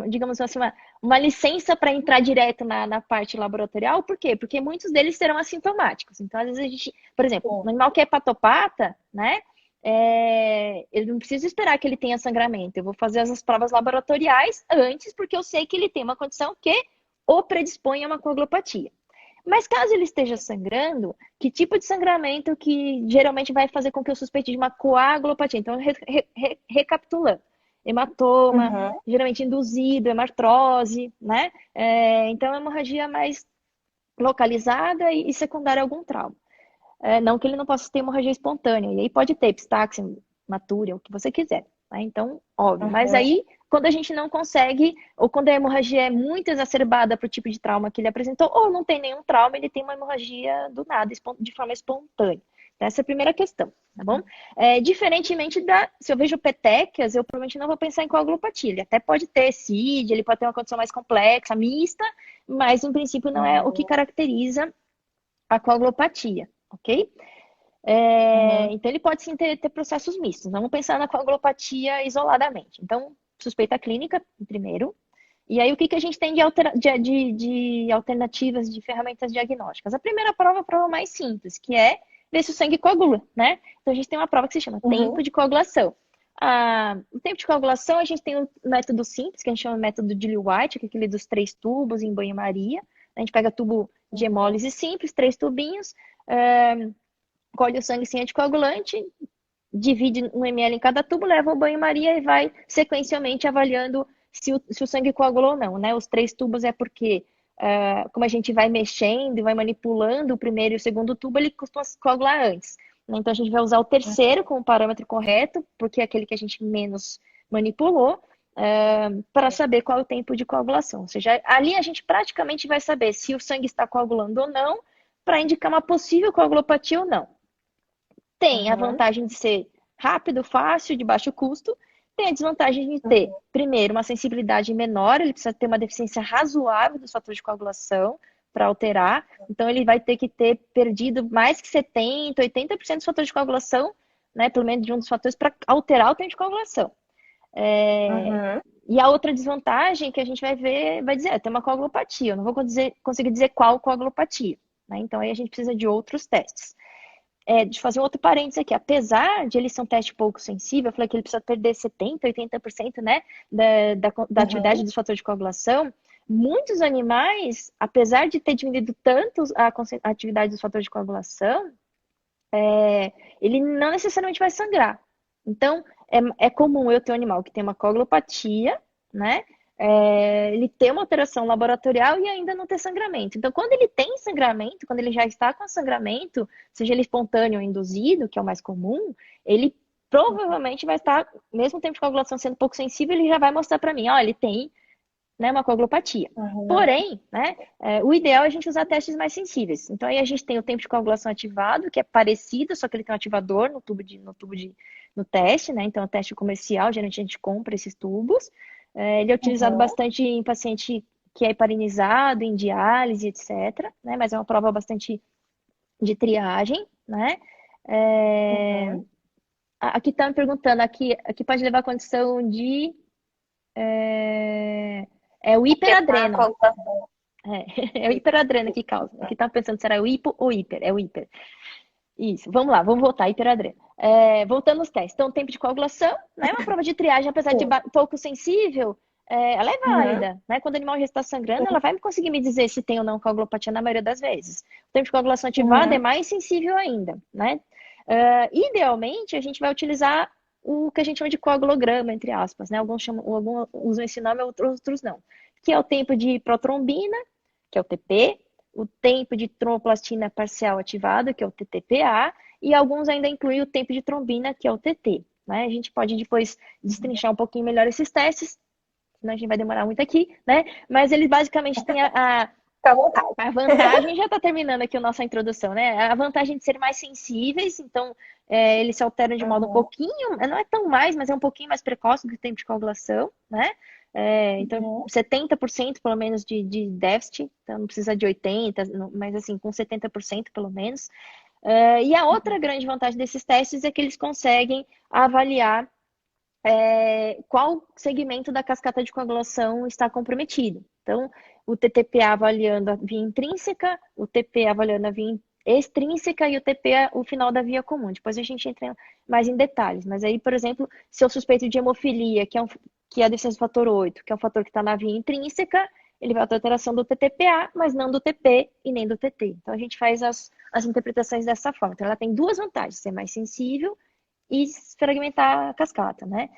digamos assim, uma licença para entrar direto na parte laboratorial. Por quê? Porque muitos deles serão assintomáticos. Então, às vezes a gente, por exemplo, um animal que é hepatopata, né? Ele não precisa esperar que ele tenha sangramento. Eu vou fazer as provas laboratoriais antes, porque eu sei que ele tem uma condição que o predispõe a uma coagulopatia. Mas caso ele esteja sangrando, que tipo de sangramento que geralmente vai fazer com que eu suspeite de uma coagulopatia? Então, recapitulando. hematoma, Uhum. geralmente induzido, hemartrose, né? Então, é uma hemorragia mais localizada e secundária a algum trauma. Não que ele não possa ter hemorragia espontânea, e aí pode ter epistaxia, hematúria, o que você quiser, né? Então, óbvio. Mas Uhum. aí, quando a gente não consegue, ou quando a hemorragia é muito exacerbada para o tipo de trauma que ele apresentou, ou não tem nenhum trauma, ele tem uma hemorragia do nada, de forma espontânea. Então, essa é a primeira questão, tá bom? Diferentemente se eu vejo petequias, eu provavelmente não vou pensar em coagulopatia. Ele até pode ter CID, ele pode ter uma condição mais complexa, mista, mas em princípio não é o que Uhum. caracteriza a coagulopatia, ok? Uhum. Então, ele pode sim ter processos mistos. Vamos pensar na coagulopatia isoladamente. Então, suspeita clínica, primeiro. E aí, o que a gente tem de alternativas de ferramentas diagnósticas? A primeira prova é a prova mais simples, que é ver se o sangue coagula, né? Então, a gente tem uma prova que se chama Uhum. tempo de coagulação. O tempo de coagulação, a gente tem um método simples, que a gente chama de método de White, que é aquele dos 3 tubos em banho-maria. A gente pega tubo de Uhum. hemólise simples, 3 tubinhos, é, colhe o sangue sem anticoagulante, divide 1 ml em cada tubo, leva ao banho-maria e vai sequencialmente avaliando se o sangue coagulou ou não, né? Os 3 tubos é porque, como a gente vai mexendo e vai manipulando o primeiro e o segundo tubo, ele costuma coagular antes. Né? Então, a gente vai usar o terceiro como parâmetro correto, porque é aquele que a gente menos manipulou, para saber qual é o tempo de coagulação. Ou seja, ali a gente praticamente vai saber se o sangue está coagulando ou não, para indicar uma possível coagulopatia ou não. Tem a Uhum. vantagem de ser rápido, fácil, de baixo custo. Tem a desvantagem de ter, Uhum. primeiro, uma sensibilidade menor, ele precisa ter uma deficiência razoável dos fatores de coagulação para alterar. Então, ele vai ter que ter perdido mais que 70, 80% dos fatores de coagulação, né, pelo menos de um dos fatores, para alterar o tempo de coagulação. Uhum. E a outra desvantagem que a gente vai ver, vai dizer, tem uma coagulopatia. Eu não vou conseguir dizer qual coagulopatia. Né? Então, aí a gente precisa de outros testes. De fazer um outro parênteses aqui. Apesar de ele ser um teste pouco sensível, eu falei que ele precisa perder 70, 80%, né, da atividade Uhum. dos fatores de coagulação. Muitos animais, apesar de ter diminuído tanto a atividade dos fatores de coagulação, ele não necessariamente vai sangrar. Então, é comum eu ter um animal que tem uma coagulopatia, né? Ele ter uma alteração laboratorial e ainda não ter sangramento. Então, quando ele tem sangramento, quando ele já está com sangramento, seja ele espontâneo ou induzido, que é o mais comum, ele provavelmente vai estar, mesmo o tempo de coagulação sendo pouco sensível, ele já vai mostrar para mim, ó, ele tem, né, uma coagulopatia. Uhum. Porém, né, o ideal é a gente usar testes mais sensíveis. Então, aí a gente tem o tempo de coagulação ativado, que é parecido, só que ele tem um ativador no teste, né? Então, é um teste comercial, geralmente a gente compra esses tubos. Ele é utilizado Uhum. bastante em paciente que é heparinizado, em diálise, etc. Né? Mas é uma prova bastante de triagem, né? É, Uhum. Aqui está me perguntando, aqui pode levar a condição de é, o Afetar a hiperadreno. coagulação. É o hiperadreno que causa. Aqui tá pensando se era o hipo ou hiper. É o hiper. Isso. Vamos lá, vamos voltar. Hiperadreno. Voltando aos testes. Então, tempo de coagulação, né? Uma prova de triagem, apesar de Sim. pouco sensível, ela é Uhum. válida, né? Quando o animal já está sangrando, ela vai conseguir me dizer se tem ou não coagulopatia na maioria das vezes. O tempo de coagulação ativada é Uhum. mais sensível ainda, né? Idealmente, a gente vai utilizar o que a gente chama de coagulograma, entre aspas, né? Alguns usam esse nome, outros não. Que é o tempo de protrombina, que é o TP, o tempo de tromboplastina parcial ativada, que é o TTPA, e alguns ainda incluem o tempo de trombina, que é o TT. Né? A gente pode depois destrinchar um pouquinho melhor esses testes, senão a gente vai demorar muito aqui, né? Mas eles basicamente têm Fica à vontade. a vantagem, já está terminando aqui a nossa introdução, né? A vantagem de ser mais sensíveis, então eles se alteram de modo um Uhum. pouquinho, não é tão mais, mas é um pouquinho mais precoce do que o tempo de coagulação, né? Então, Uhum. 70% pelo menos de déficit, então não precisa de 80%, mas assim, com 70% pelo menos. E a outra grande vantagem desses testes é que eles conseguem avaliar qual segmento da cascata de coagulação está comprometido. Então, o TTPA avaliando a via intrínseca, o TP avaliando a via extrínseca e o TP o final da via comum. Depois a gente entra mais em detalhes. Mas aí, por exemplo, se eu suspeito de hemofilia, que é a deficiência do fator 8, que é um fator que está na via intrínseca, ele vai ter alteração do TTPA, mas não do TP e nem do TT. Então, a gente faz as interpretações dessa forma. Então, ela tem duas vantagens, ser mais sensível e fragmentar a cascata, né?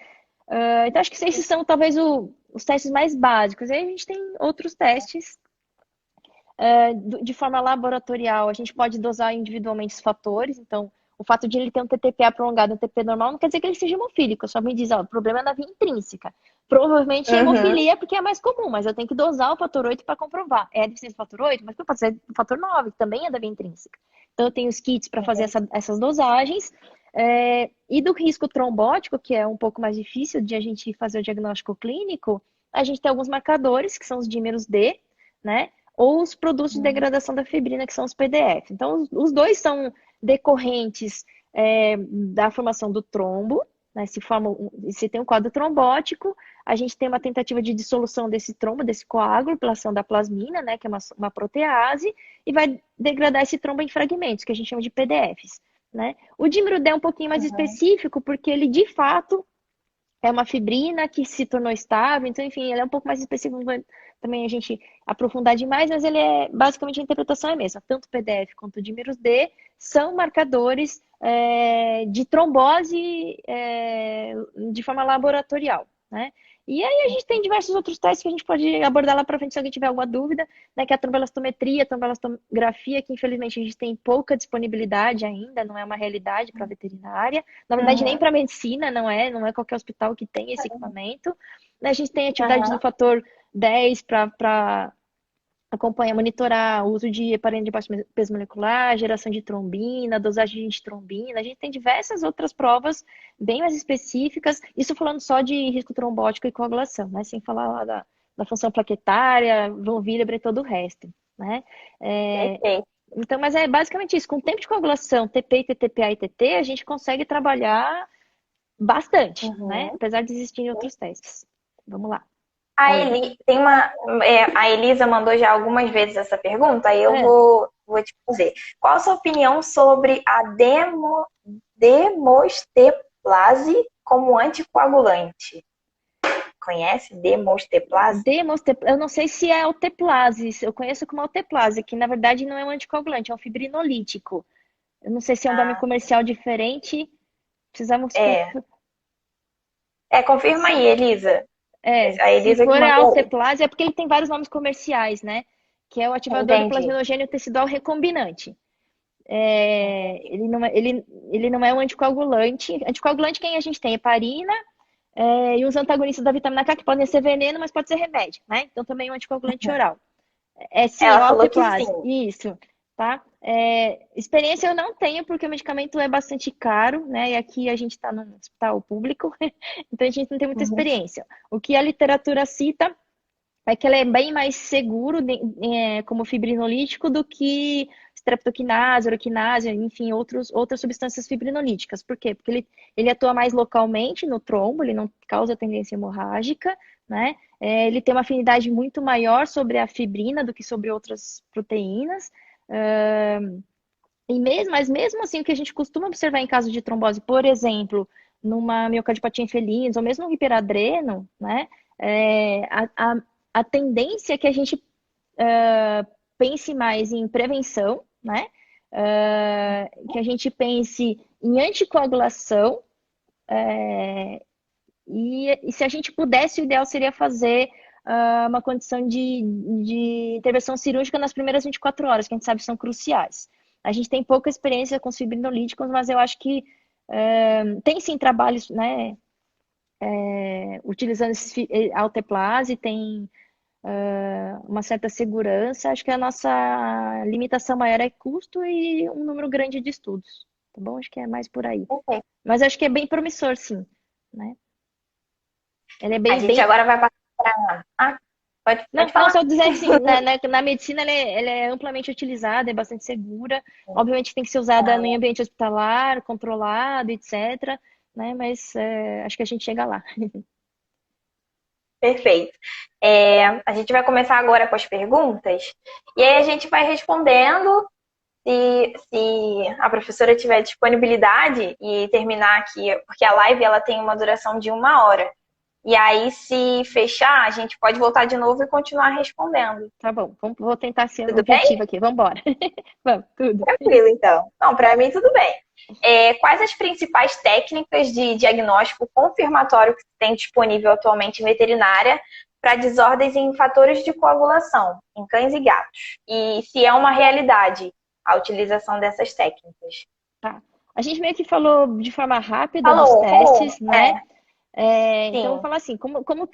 Então, acho que esses são talvez os testes mais básicos. Aí a gente tem outros testes de forma laboratorial. A gente pode dosar individualmente os fatores. Então, o fato de ele ter um TTPA prolongado e um TP normal não quer dizer que ele seja hemofílico. Só me diz, ó, o problema é na via intrínseca. Provavelmente é Uhum. hemofilia porque é mais comum, mas eu tenho que dosar o fator 8 para comprovar. É a deficiência do fator 8, mas pode ser o fator 9, que também é da via intrínseca. Então, eu tenho os kits para fazer essas dosagens. E do risco trombótico, que é um pouco mais difícil de a gente fazer o diagnóstico clínico, a gente tem alguns marcadores, que são os dímeros D, né? Ou os produtos de degradação da fibrina, que são os PDF. Então, os dois são decorrentes da formação do trombo, né? Se tem um quadro trombótico, a gente tem uma tentativa de dissolução desse trombo, desse coágulo, pela ação da plasmina, né? Que é uma protease, e vai degradar esse trombo em fragmentos, que a gente chama de PDFs. Né? O dímero D é um pouquinho mais específico, porque ele, de fato, é uma fibrina que se tornou estável, então, enfim, ele é um pouco mais específico, também a gente aprofundar demais, mas ele é, basicamente, a interpretação é a mesma. Tanto o PDF quanto o dímeros D são marcadores de trombose de forma laboratorial, né? E aí a gente tem diversos outros testes que a gente pode abordar lá para frente se alguém tiver alguma dúvida, né? Que é a tromboelastometria, a tromboelastografia, que infelizmente a gente tem pouca disponibilidade ainda, não é uma realidade para veterinária. Na verdade, nem para medicina, não é qualquer hospital que tem esse equipamento. A gente tem atividade do fator 10 para acompanhar, monitorar o uso de aparelho de baixo peso molecular, geração de trombina, dosagem de trombina. A gente tem diversas outras provas bem mais específicas, isso falando só de risco trombótico e coagulação, né? Sem falar lá da função plaquetária, von Willebrand e todo o resto, né? Então, mas é basicamente isso. Com o tempo de coagulação, TP, TTPA e TT, a gente consegue trabalhar bastante, né? Apesar de existirem outros testes. Vamos lá. A Elisa mandou já algumas vezes essa pergunta, aí eu vou te fazer. Qual a sua opinião sobre a demosteplase como anticoagulante? Conhece demosteplase? Eu não sei se é alteplase, eu conheço como alteplase, que na verdade não é um anticoagulante, é um fibrinolítico. Eu não sei se é um nome comercial diferente. Precisamos. Confirma aí, Elisa. A Elisa, se for a alteplase, é porque ele tem vários nomes comerciais, né? Que é o ativador do plasminogênio tecidual recombinante. Ele não é um anticoagulante. Anticoagulante quem a gente tem? Heparina e os antagonistas da vitamina K, que podem ser veneno, mas pode ser remédio, né? Então também é um anticoagulante oral. Sim, ela o falou que alteplase. sim. Isso, tá? Experiência eu não tenho, porque o medicamento é bastante caro, né? E aqui a gente está num hospital público, então a gente não tem muita experiência. O que a literatura cita é que ele é bem mais seguro como fibrinolítico do que streptokinase, oroquinase, enfim, outras substâncias fibrinolíticas. Por quê? Porque ele atua mais localmente no trombo, ele não causa tendência hemorrágica, né? Ele tem uma afinidade muito maior sobre a fibrina do que sobre outras proteínas. Mas mesmo assim, o que a gente costuma observar em caso de trombose, por exemplo, numa miocardiopatia infeliz, ou mesmo no hiperadreno, né? A tendência é que a gente pense mais em prevenção, né? Que a gente pense em anticoagulação, e se a gente pudesse, o ideal seria fazer uma condição de intervenção cirúrgica nas primeiras 24 horas, que a gente sabe são cruciais. A gente tem pouca experiência com os fibrinolíticos, mas eu acho que tem sim trabalhos, né, utilizando a alteplase, tem uma certa segurança. Acho que a nossa limitação maior é custo e um número grande de estudos, tá bom? Acho que é mais por aí. Mas acho que é bem promissor, sim, né? Ele é A gente agora vai passar para... Não, só dizer assim, na medicina ela é amplamente utilizada, é bastante segura. Obviamente tem que ser usada em ambiente hospitalar, controlado, etc. Né? Mas acho que a gente chega lá. Perfeito. A gente vai começar agora com as perguntas. E aí a gente vai respondendo. Se a professora tiver disponibilidade e terminar aqui, porque a live ela tem uma duração de 1 hora. E aí, se fechar, a gente pode voltar de novo e continuar respondendo. Tá bom, vou tentar ser objetivo aqui. Vamos embora. Vamos, tudo. Tranquilo, então. Não, para mim tudo bem. Quais as principais técnicas de diagnóstico confirmatório que tem disponível atualmente em veterinária para desordens em fatores de coagulação em cães e gatos? E se é uma realidade a utilização dessas técnicas? Tá. A gente meio que falou de forma rápida dos Falou, testes, né? Então, eu vou sim. falar assim, como o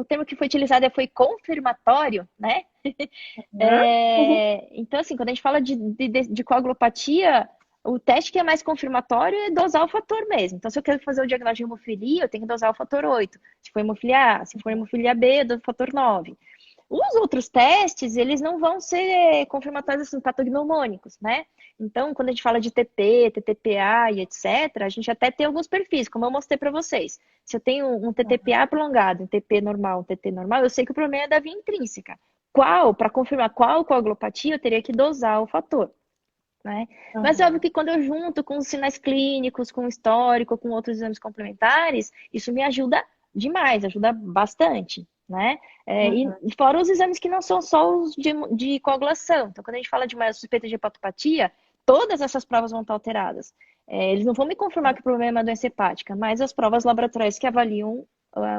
termo que foi utilizado foi confirmatório, né? Uhum. Então, assim, quando a gente fala de coagulopatia, o teste que é mais confirmatório é dosar o fator mesmo. Então, se eu quero fazer o diagnóstico de hemofilia, eu tenho que dosar o fator 8. Se for hemofilia A, se for hemofilia B, eu dou o fator 9. Os outros testes, eles não vão ser confirmatórios assim, patognomônicos, né? Então, quando a gente fala de TP, TTPA e etc., a gente até tem alguns perfis, como eu mostrei para vocês. Se eu tenho um TTPA prolongado, um TP normal, um TT normal, eu sei que o problema é da via intrínseca. Para confirmar qual coagulopatia, eu teria que dosar o fator, né? Mas é óbvio Uhum. que quando eu junto com os sinais clínicos, com o histórico, com outros exames complementares, isso me ajuda demais, ajuda bastante, né? E Uhum. fora os exames que não são só os de coagulação. Então, quando a gente fala de uma suspeita de hepatopatia, todas essas provas vão estar alteradas. Eles não vão me confirmar que o problema é uma doença hepática, mas as provas laboratoriais que avaliam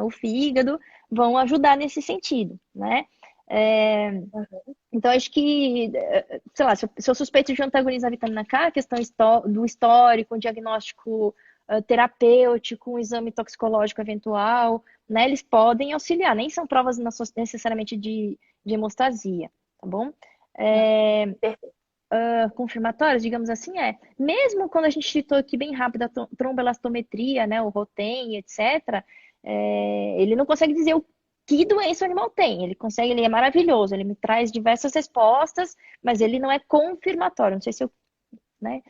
o fígado vão ajudar nesse sentido, né? Uhum. Então, acho que, sei lá, se eu suspeito de antagonismo à vitamina K, a questão do histórico, um diagnóstico terapêutico, um exame toxicológico eventual, né, eles podem auxiliar, nem são provas necessariamente de hemostasia, tá bom? Perfeito. Confirmatórias, digamos assim, mesmo quando a gente citou aqui bem rápido a tromboelastometria, né, o Rotem, etc., ele não consegue dizer o que doença o animal tem. Ele consegue, ele é maravilhoso, ele me traz diversas respostas, mas ele não é confirmatório. Não sei se eu, né,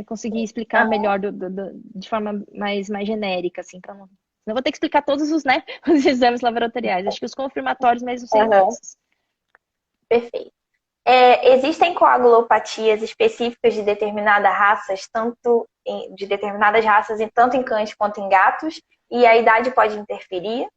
consegui explicar Uhum. melhor de forma mais genérica, assim, para não. Senão eu vou ter que explicar todos os, né, os exames laboratoriais. Acho que os confirmatórios mesmo seriam Uhum. esses. Perfeito. Existem coagulopatias específicas de determinadas raças, de determinadas raças, tanto em cães quanto em gatos, e a idade pode interferir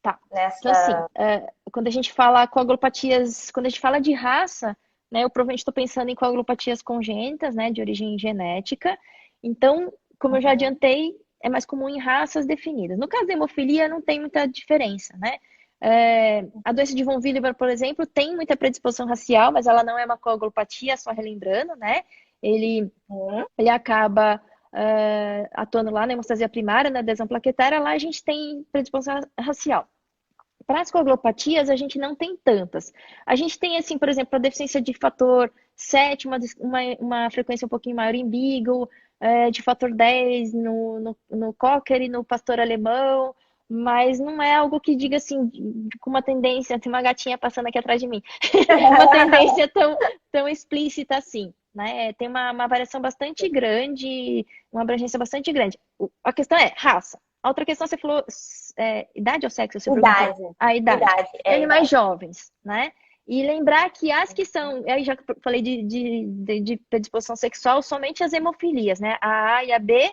Tá. Então, assim, nessa. quando a gente fala coagulopatias, quando a gente fala de raça, né, eu provavelmente estou pensando em coagulopatias congênitas, né, de origem genética. Então, como eu já Uhum. adiantei, é mais comum em raças definidas. No caso da hemofilia, não tem muita diferença, né? A doença de von Willebrand, por exemplo, tem muita predisposição racial, mas ela não é uma coagulopatia, só relembrando, né? Ele Uhum. ele acaba atuando lá na hemostasia primária, na adesão plaquetária, lá a gente tem predisposição racial. Para as coagulopatias, a gente não tem tantas. A gente tem, assim, por exemplo, a deficiência de fator 7, uma frequência um pouquinho maior em Beagle, de fator 10 no Cocker e no pastor alemão, mas não é algo que diga assim, com uma tendência, tem uma gatinha passando aqui atrás de mim, uma tendência tão explícita assim. Né? Tem uma variação bastante grande, uma abrangência bastante grande. A questão é raça. A outra questão, você falou idade ou sexo? Você perguntou? Idade. A idade. Idade, Em animais idade. jovens, né? E lembrar que as que são, aí já que eu falei de predisposição sexual, somente as hemofilias, né? A A e a B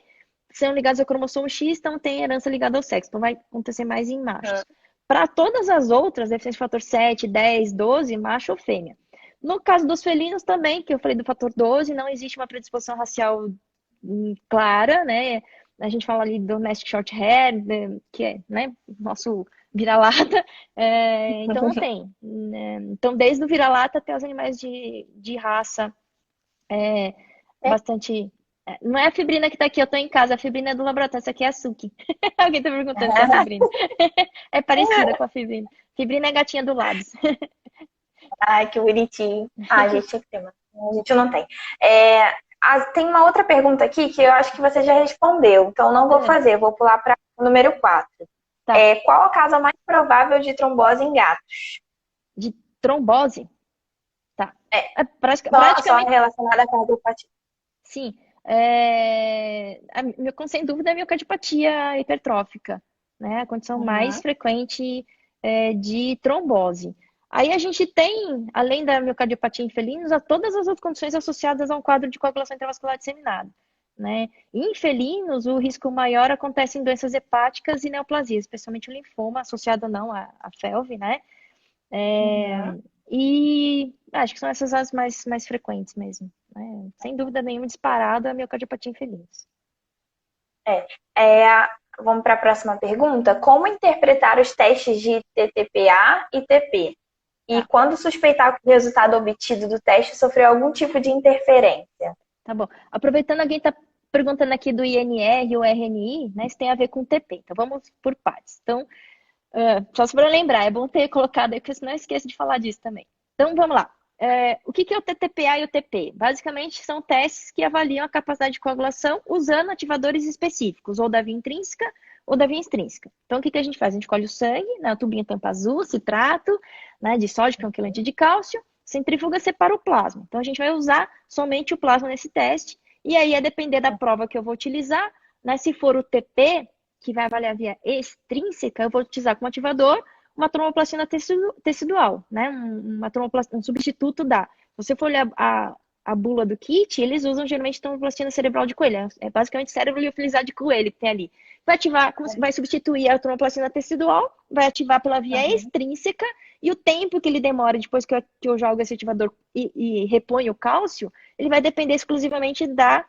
são ligadas ao cromossomo X, então tem herança ligada ao sexo. Então vai acontecer mais em machos. Para todas as outras, deficiência de fator 7, 10, 12, macho ou fêmea. No caso dos felinos também, que eu falei do fator 12, não existe uma predisposição racial clara, né? A gente fala ali do domestic short hair, que é, né, nosso vira-lata, então não tem. Né? Então, desde o vira-lata até os animais de raça bastante. Não é a fibrina que tá aqui, eu tô em casa, a fibrina é do laboratório, essa aqui é a Suki. Alguém tá perguntando se é a fibrina. É parecida com a fibrina. Fibrina é a gatinha do lado. Ai, que bonitinho. Ah, a gente tinha que ter, mas a gente não tem. Tem uma outra pergunta aqui que eu acho que você já respondeu, então não vou fazer, vou pular para o número 4. Tá. Qual a causa mais provável de trombose em gatos? De trombose? Tá. É, só Praticamente, relacionada à cardiopatia. sim. Sem dúvida, é a miocardiopatia hipertrófica, né? A condição mais Uhum. frequente de trombose. Aí a gente tem, além da miocardiopatia em felinos, todas as outras condições associadas a um quadro de coagulação intravascular disseminada, né? Em felinos, o risco maior acontece em doenças hepáticas e neoplasias, especialmente o linfoma, associado ou não à FeLV, né? Uhum. E acho que são essas as mais frequentes mesmo. né? Sem dúvida nenhuma, disparado a miocardiopatia infeliz. Vamos para a próxima pergunta. Como interpretar os testes de TTPA e TP? E Tá. quando suspeitar que o resultado obtido do teste sofreu algum tipo de interferência? Tá bom. Aproveitando, alguém está perguntando aqui do INR e o RNI, né? Isso tem a ver com o TP. Então, vamos por partes. Então, só para lembrar, é bom ter colocado aí, porque senão eu esqueço de falar disso também. Então, vamos lá. O que é o TTPA e o TP? Basicamente, são testes que avaliam a capacidade de coagulação usando ativadores específicos, ou da via intrínseca ou da via extrínseca. Então, o que a gente faz? A gente colhe o sangue, na tubinha tampa azul, citrato, né, de sódio, que é um quelante de cálcio, centrifuga, separa o plasma. Então, a gente vai usar somente o plasma nesse teste, e aí, a depender da prova que eu vou utilizar, né, se for o TP, que vai avaliar a via extrínseca, eu vou utilizar como ativador uma tromboplastina tecidual, né? Um substituto da. Se você for olhar a bula do kit, eles usam geralmente tromboplastina cerebral de coelho. É basicamente cérebro liofilizado de coelho que tem ali. Vai ativar, vai substituir a tromboplastina tecidual, vai ativar pela via extrínseca, e o tempo que ele demora depois que eu jogo esse ativador e reponho o cálcio, ele vai depender exclusivamente da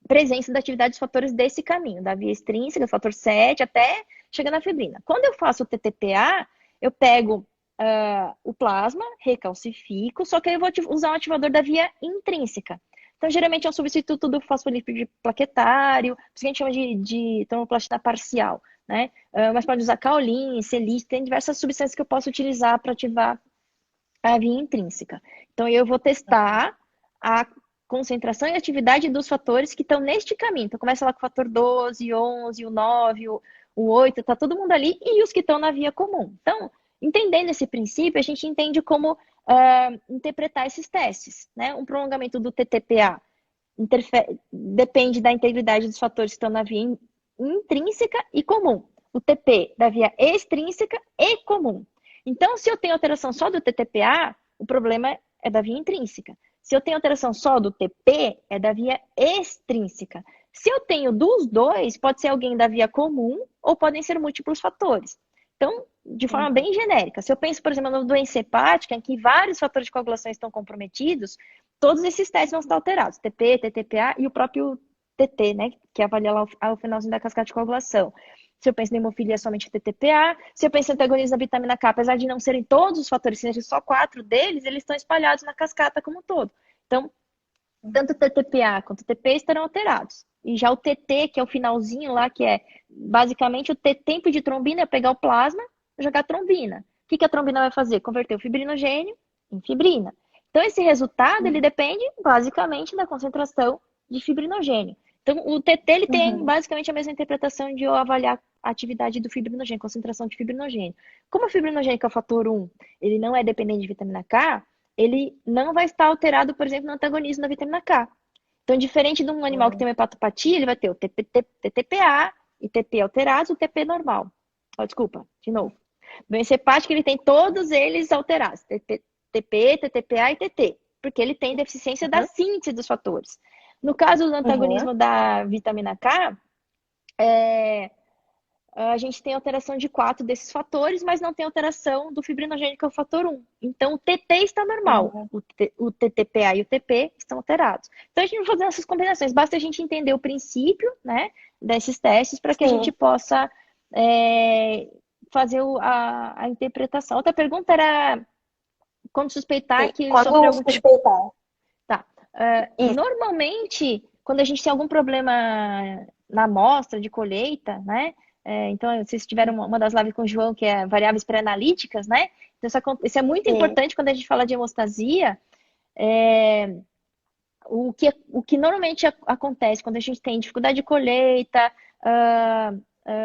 presença da atividade dos fatores desse caminho, da via extrínseca, fator 7, até chegar na fibrina. Quando eu faço o TTPA, eu pego o plasma, recalcifico, só que aí eu vou usar um ativador da via intrínseca. Então, geralmente é um substituto do fosfolípido plaquetário, isso que a gente chama de tromboplastina parcial, né? Mas pode usar caolin, selício, tem diversas substâncias que eu posso utilizar para ativar a via intrínseca. Então, eu vou testar a concentração e atividade dos fatores que estão neste caminho. Então, começa lá com o fator 12, 11, o 9, o 8, tá todo mundo ali, e os que estão na via comum. Então, entendendo esse princípio, a gente entende como interpretar esses testes, né? Um prolongamento do TTPA depende da integridade dos fatores que estão na via intrínseca e comum. O TP da via extrínseca e comum. Então, se eu tenho alteração só do TTPA, o problema é da via intrínseca. Se eu tenho alteração só do TP, é da via extrínseca. Se eu tenho dos dois, pode ser alguém da via comum ou podem ser múltiplos fatores. Então, de forma bem genérica, se eu penso, por exemplo, na doença hepática, em que vários fatores de coagulação estão comprometidos, todos esses testes vão estar alterados. TP, TTPA e o próprio TT, né, que avalia lá o finalzinho da cascata de coagulação. Se eu penso em hemofilia, somente TTPA. Se eu penso em antagonismo da vitamina K, apesar de não serem todos os fatores, sejam só 4 deles, eles estão espalhados na cascata como um todo. Então, tanto o TTPA quanto o TP estarão alterados. E já o TT, que é o finalzinho lá, que é basicamente o tempo de trombina, é pegar o plasma e jogar trombina. O que a trombina vai fazer? Converter o fibrinogênio em fibrina. Então, esse resultado, ele depende basicamente da concentração de fibrinogênio. Então, o TT, ele tem basicamente a mesma interpretação de eu avaliar a atividade do fibrinogênio, concentração de fibrinogênio. Como o fibrinogênio, que é o fator 1, ele não é dependente de vitamina K, ele não vai estar alterado, por exemplo, no antagonismo da vitamina K. Então, diferente de um animal que tem uma hepatopatia, ele vai ter o TTPA e TP alterados, o TP normal. Desculpa, de novo. Doença hepática, ele tem todos eles alterados. TP, TTPA e TT. Porque ele tem deficiência da síntese dos fatores. No caso do antagonismo da vitamina K, a gente tem alteração de 4 desses fatores, mas não tem alteração do fibrinogênio, que é o fator 1. Então, o TT está normal. O TTPA e o TP estão alterados. Então, a gente vai fazer essas combinações. Basta a gente entender o princípio, né, desses testes para que a gente possa fazer a interpretação. Outra pergunta era quando suspeitar que quando sofreu algum tipo... suspeitar. Tá. Normalmente, quando a gente tem algum problema na amostra de colheita, né? Então, vocês tiveram uma das lives com o João, que é variáveis pré-analíticas, né? Então, isso é muito importante quando a gente fala de hemostasia. O que normalmente acontece quando a gente tem dificuldade de colheita,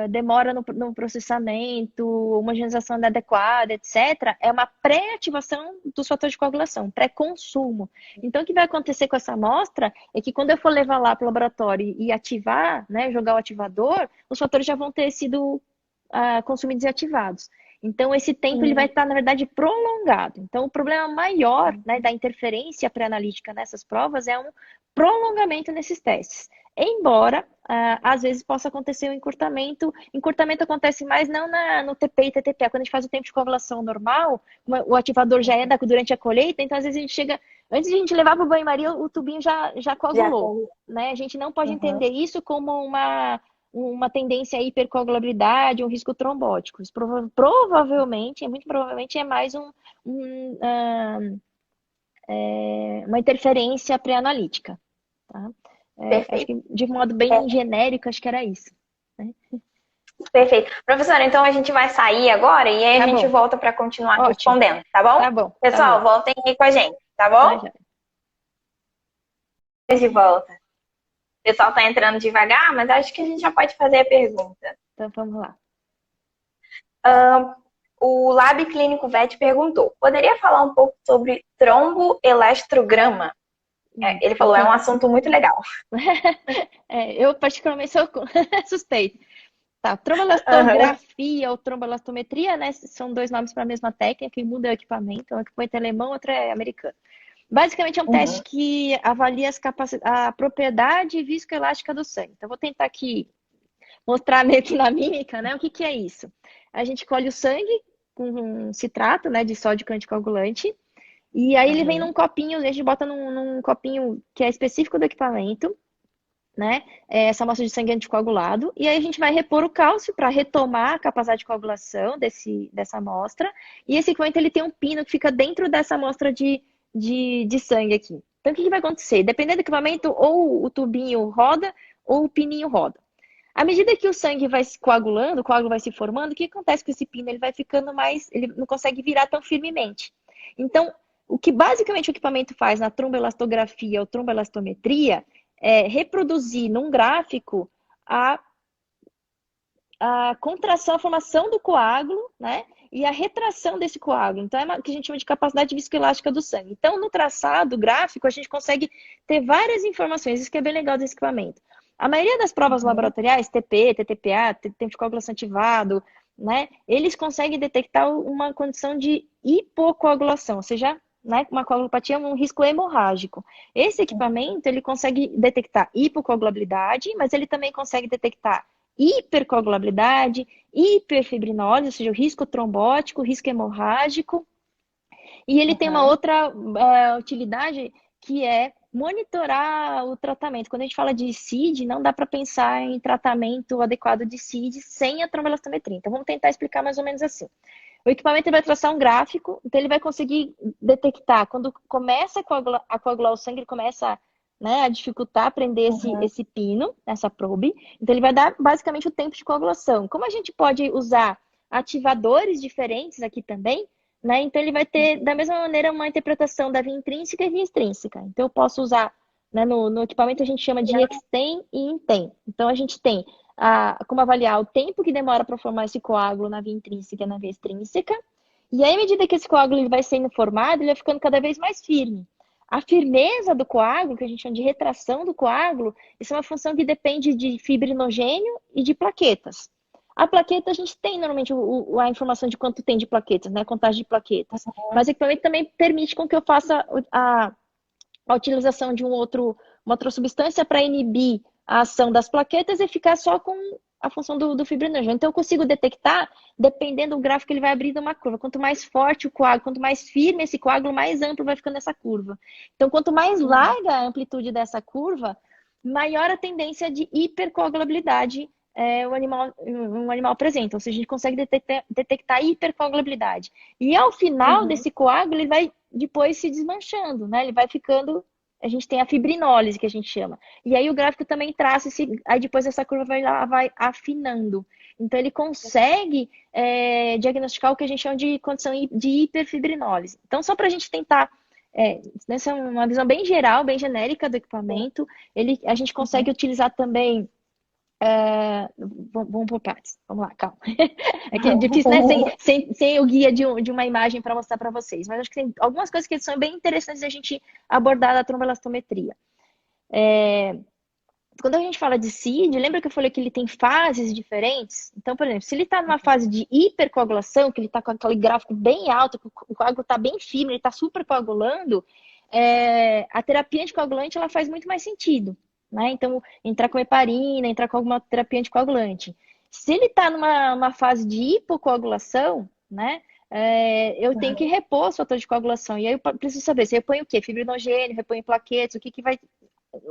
demora no processamento, homogeneização inadequada, etc., é uma pré-ativação dos fatores de coagulação, pré-consumo. Então, o que vai acontecer com essa amostra é que quando eu for levar lá para o laboratório e ativar, né, jogar o ativador, os fatores já vão ter sido consumidos e ativados. Então, esse tempo ele vai estar, na verdade, prolongado. Então, o problema maior, né, da interferência pré-analítica nessas provas é um prolongamento nesses testes. Embora, às vezes, possa acontecer um encurtamento. Encurtamento acontece mais não no TP e TTP. Quando a gente faz o tempo de coagulação normal, o ativador já é durante a colheita, então, às vezes, a gente chega Antes de a gente levar para o banho-maria, o tubinho já Já coagulou, tem. né? A gente não pode Uhum. entender isso como uma tendência à hipercoagulabilidade, um risco trombótico. Isso provavelmente, muito provavelmente, é mais um, ah, uma interferência pré-analítica, tá? Acho Perfeito. que de modo bem genérico, acho que era isso, né? Perfeito. Professora, então a gente vai sair agora e aí a Tá gente bom, volta para continuar ótimo. respondendo, tá bom? Tá bom, tá Pessoal, bom. voltem aí com a gente, tá Tá, bom? já. De volta. O pessoal tá entrando devagar, mas acho que a gente já pode fazer a pergunta. Então vamos lá. O Lab Clínico VET perguntou: poderia falar um pouco sobre tromboelestrograma? Ele falou, é um Ok. assunto muito legal. Eu particularmente sou suspeito. Tá, Aham. tromboelastografia ou tromboelastometria, né? São dois nomes para a mesma técnica e muda o equipamento. Um equipamento é alemão, outro é americano. Basicamente é um teste Uhum. que avalia a propriedade viscoelástica do sangue. Então, vou tentar aqui mostrar meio que na mímica, né? O que é isso? A gente colhe o sangue com um citrato, né, de sódio anticoagulante, e aí ele vem num Uhum. copinho, a gente bota num copinho que é específico do equipamento, né? Essa amostra de sangue anticoagulado, e aí a gente vai repor o cálcio para retomar a capacidade de coagulação dessa amostra, e esse equipamento ele tem um pino que fica dentro dessa amostra de sangue aqui. Então, o que vai acontecer? Dependendo do equipamento, ou o tubinho roda, ou o pininho roda. À medida que o sangue vai se coagulando, o coágulo vai se formando, o que acontece com esse pino? Ele vai ficando mais, ele não consegue virar tão firmemente. Então, o que basicamente o equipamento faz na tromboelastografia ou tromboelastometria é reproduzir num gráfico a, a contração, a formação do coágulo, né? E a retração desse coágulo. Então, é o que a gente chama de capacidade viscoelástica do sangue. Então, no traçado gráfico, a gente consegue ter várias informações. Isso que é bem legal desse equipamento. A maioria das provas Uhum. laboratoriais, TP, TTPA, tempo de coagulação ativado, né? Eles conseguem detectar uma condição de hipocoagulação, ou seja, né, uma coagulopatia é um risco hemorrágico. Esse equipamento, ele consegue detectar hipocoagulabilidade, mas ele também consegue detectar hipercoagulabilidade, hiperfibrinose, ou seja, o risco trombótico, o risco hemorrágico. E ele tem uma Uhum. outra utilidade que é monitorar o tratamento. Quando a gente fala de CID, não dá para pensar em tratamento adequado de CID sem a tromboelastometria. Então, vamos tentar explicar mais ou menos assim. O equipamento vai traçar um gráfico, então ele vai conseguir detectar quando começa a coagular o sangue, ele começa, né, a dificultar prender Uhum. esse pino, essa probe. Então ele vai dar basicamente o tempo de coagulação. Como a gente pode usar ativadores diferentes aqui também, né? Então ele vai ter da mesma maneira uma interpretação da via intrínseca e via extrínseca. Então eu posso usar, né, no equipamento a gente chama de extend e intend. Então a gente tem como avaliar o tempo que demora para formar esse coágulo na via intrínseca e na via extrínseca. E aí, à medida que esse coágulo ele vai sendo formado, ele vai ficando cada vez mais firme. A firmeza do coágulo, que a gente chama de retração do coágulo, isso é uma função que depende de fibrinogênio e de plaquetas. A plaqueta, a gente tem normalmente a informação de quanto tem de plaquetas, né? A contagem de plaquetas. Mas o equipamento também permite com que eu faça a utilização de uma outra substância para inibir a ação das plaquetas e ficar só com a função do fibrinógeno. Então, eu consigo detectar, dependendo do gráfico, ele vai abrindo uma curva. Quanto mais forte o coágulo, quanto mais firme esse coágulo, mais amplo vai ficando essa curva. Então, quanto mais larga a amplitude dessa curva, maior a tendência de hipercoagulabilidade um animal apresenta. Ou seja, a gente consegue detectar hipercoagulabilidade. E ao final Uhum. desse coágulo, ele vai depois se desmanchando, né? Ele vai ficando. A gente tem a fibrinólise, que a gente chama. E aí o gráfico também traça aí depois essa curva vai afinando. Então ele consegue diagnosticar o que a gente chama de condição de hiperfibrinólise. Então, só para a gente tentar essa é uma visão bem geral, bem genérica do equipamento. A gente consegue Uhum. utilizar também vamos por partes. Vamos lá, calma. É que é difícil, né? Sem o guia de uma imagem para mostrar para vocês. Mas acho que tem algumas coisas que são bem interessantes a gente abordar da tromboelastometria. Quando a gente fala de CID, lembra que eu falei que ele tem fases diferentes? Então, por exemplo, se ele está numa fase de hipercoagulação, que ele está com aquele gráfico bem alto, que o coágulo está bem firme, ele está super coagulando, a terapia anticoagulante ela faz muito mais sentido. Né? Então, entrar com heparina, entrar com alguma terapia anticoagulante. Se ele está numa fase de hipocoagulação, né? eu tenho que Uhum. repor os fatores de coagulação. E aí eu preciso saber se eu reponho o quê? Fibrinogênio, reponho plaquetas, o que que vai.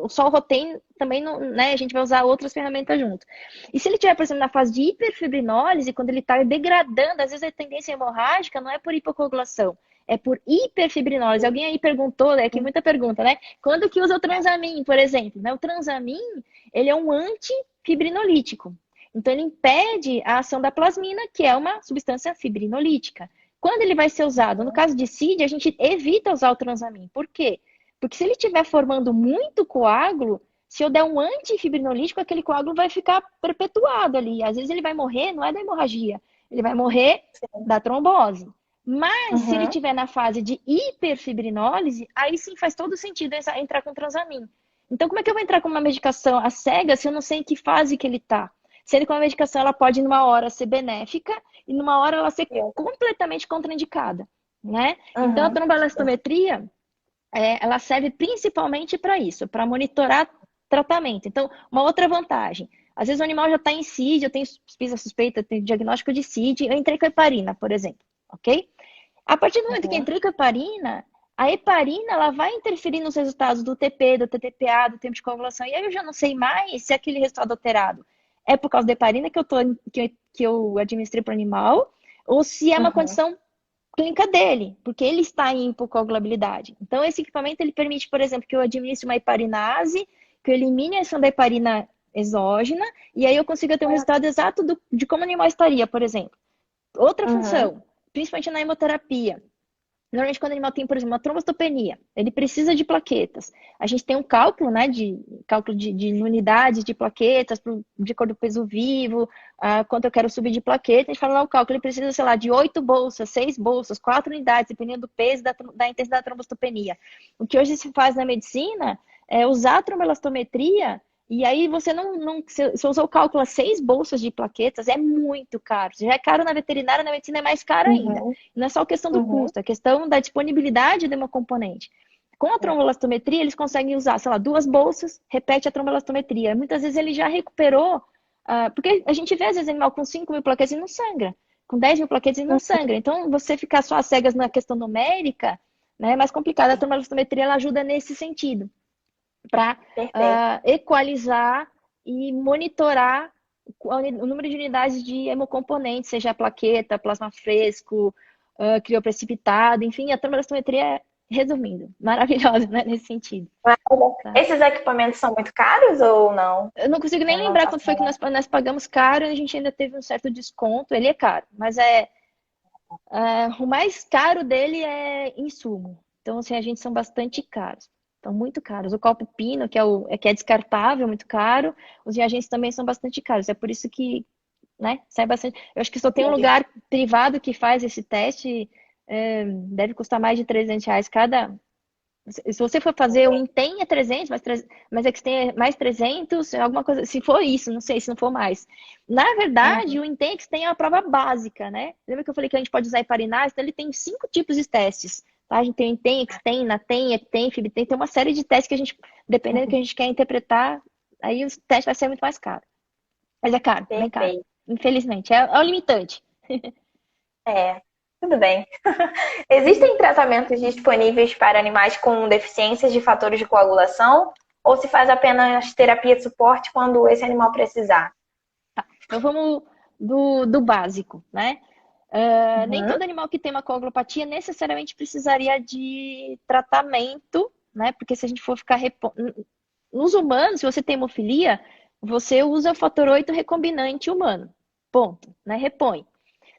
Só o Rotem também não, né? A gente vai usar outras ferramentas junto. E se ele estiver, por exemplo, na fase de hiperfibrinólise, quando ele está degradando, às vezes a tendência hemorrágica não é por hipocoagulação, é por hiperfibrinólise. Alguém aí perguntou, né? Que muita pergunta, né? Quando que usa o transamin, por exemplo? Né? O transamin, ele é um antifibrinolítico. Então, ele impede a ação da plasmina, que é uma substância fibrinolítica. Quando ele vai ser usado? No caso de CID, a gente evita usar o transamin. Por quê? Porque se ele estiver formando muito coágulo, se eu der um antifibrinolítico, aquele coágulo vai ficar perpetuado ali. Às vezes ele vai morrer, não é da hemorragia, ele vai morrer da trombose. Mas se ele Uhum. estiver na fase de hiperfibrinólise, aí sim faz todo sentido entrar com transamin. Então, como é que eu vou entrar com uma medicação às cegas se eu não sei em que fase que ele está? Sendo que uma medicação ela pode, numa hora, ser benéfica e numa hora ela ser completamente contraindicada, né? Então, a Uhum. tromboelastometria, ela serve principalmente para isso, para monitorar tratamento. Então, uma outra vantagem. Às vezes o animal já está em CID, eu tenho suspeita, eu tenho diagnóstico de CID, eu entrei com heparina, por exemplo, ok? A partir do momento que Uhum. entrei com heparina, a heparina ela vai interferir nos resultados do TP, do TTPA, do tempo de coagulação, e aí eu já não sei mais se aquele resultado alterado é por causa da heparina que eu administrei para o animal, ou se é uma Uhum. condição clínica dele, porque ele está em hipocoagulabilidade. Então, esse equipamento ele permite, por exemplo, que eu administre uma heparinase, que eu elimine a ação da heparina exógena, e aí eu consiga ter um resultado exato de como o animal estaria, por exemplo. Outra Uhum. função, principalmente na hemoterapia. Normalmente, quando o animal tem, por exemplo, uma trombocitopenia, ele precisa de plaquetas. A gente tem um cálculo, né, de unidades de plaquetas, de acordo com o peso vivo, quanto eu quero subir de plaqueta. A gente fala lá o cálculo, ele precisa, sei lá, de 8 bolsas, 6 bolsas, 4 unidades, dependendo do peso da intensidade da trombocitopenia. O que hoje se faz na medicina é usar a tromboelastometria e aí você não você usou o cálculo a 6 bolsas de plaquetas, é muito caro. Se já é caro na veterinária, na medicina é mais caro ainda. Uhum. Não é só a questão do Uhum. custo, é a questão da disponibilidade de uma componente. Com a tromboelastometria, eles conseguem usar, sei lá, 2 bolsas, repete a tromboelastometria. Muitas vezes ele já recuperou, porque a gente vê, às vezes, animal com 5 mil plaquetas e não sangra, com 10 mil plaquetas e não sangra. Então, você ficar só às cegas na questão numérica, né, é mais complicado. A tromboelastometria, ela ajuda nesse sentido, para Perfeito. equalizar e monitorar o número de unidades de hemocomponentes, seja a plaqueta, plasma fresco, crioprecipitado, enfim, a tromboelastometria é, resumindo, maravilhosa, né, nesse sentido. Tá? Esses equipamentos são muito caros ou não? Eu não consigo nem Eu não lembrar faço quanto foi que ideia. nós pagamos caro e a gente ainda teve um certo desconto. Ele é caro, mas o mais caro dele é insumo. Então, assim, a gente são bastante caros. Estão muito caros. O copo pino, que é descartável, muito caro. Os reagentes também são bastante caros. É por isso que, né, sai bastante. Eu acho que só tem um Entendi. lugar privado que faz esse teste. Deve custar mais de R$ 300 cada. Se você for fazer o Intem é 300, mas é que tem mais 300, alguma coisa, se for isso, não sei se não for mais. Na Uhum. verdade, o Intem tem a prova básica, né? Lembra que eu falei que a gente pode usar heparinase? Então ele tem 5 tipos de testes, tá? A gente tem o Intem, Extem, Natem, Eptem, Fibtem, tem uma série de testes que a gente, dependendo do que a gente quer interpretar, aí o teste vai ser muito mais caro. Mas é caro, bem caro. Perfeito. Infelizmente, é o limitante. É, tudo bem. Existem tratamentos disponíveis para animais com deficiências de fatores de coagulação? Ou se faz apenas terapia de suporte quando esse animal precisar? Então vamos do básico, né? Nem Uhum. todo animal que tem uma coagulopatia necessariamente precisaria de tratamento, né? Porque se a gente for ficar nos humanos, se você tem hemofilia, você usa o fator 8 recombinante humano. Ponto, né? Repõe.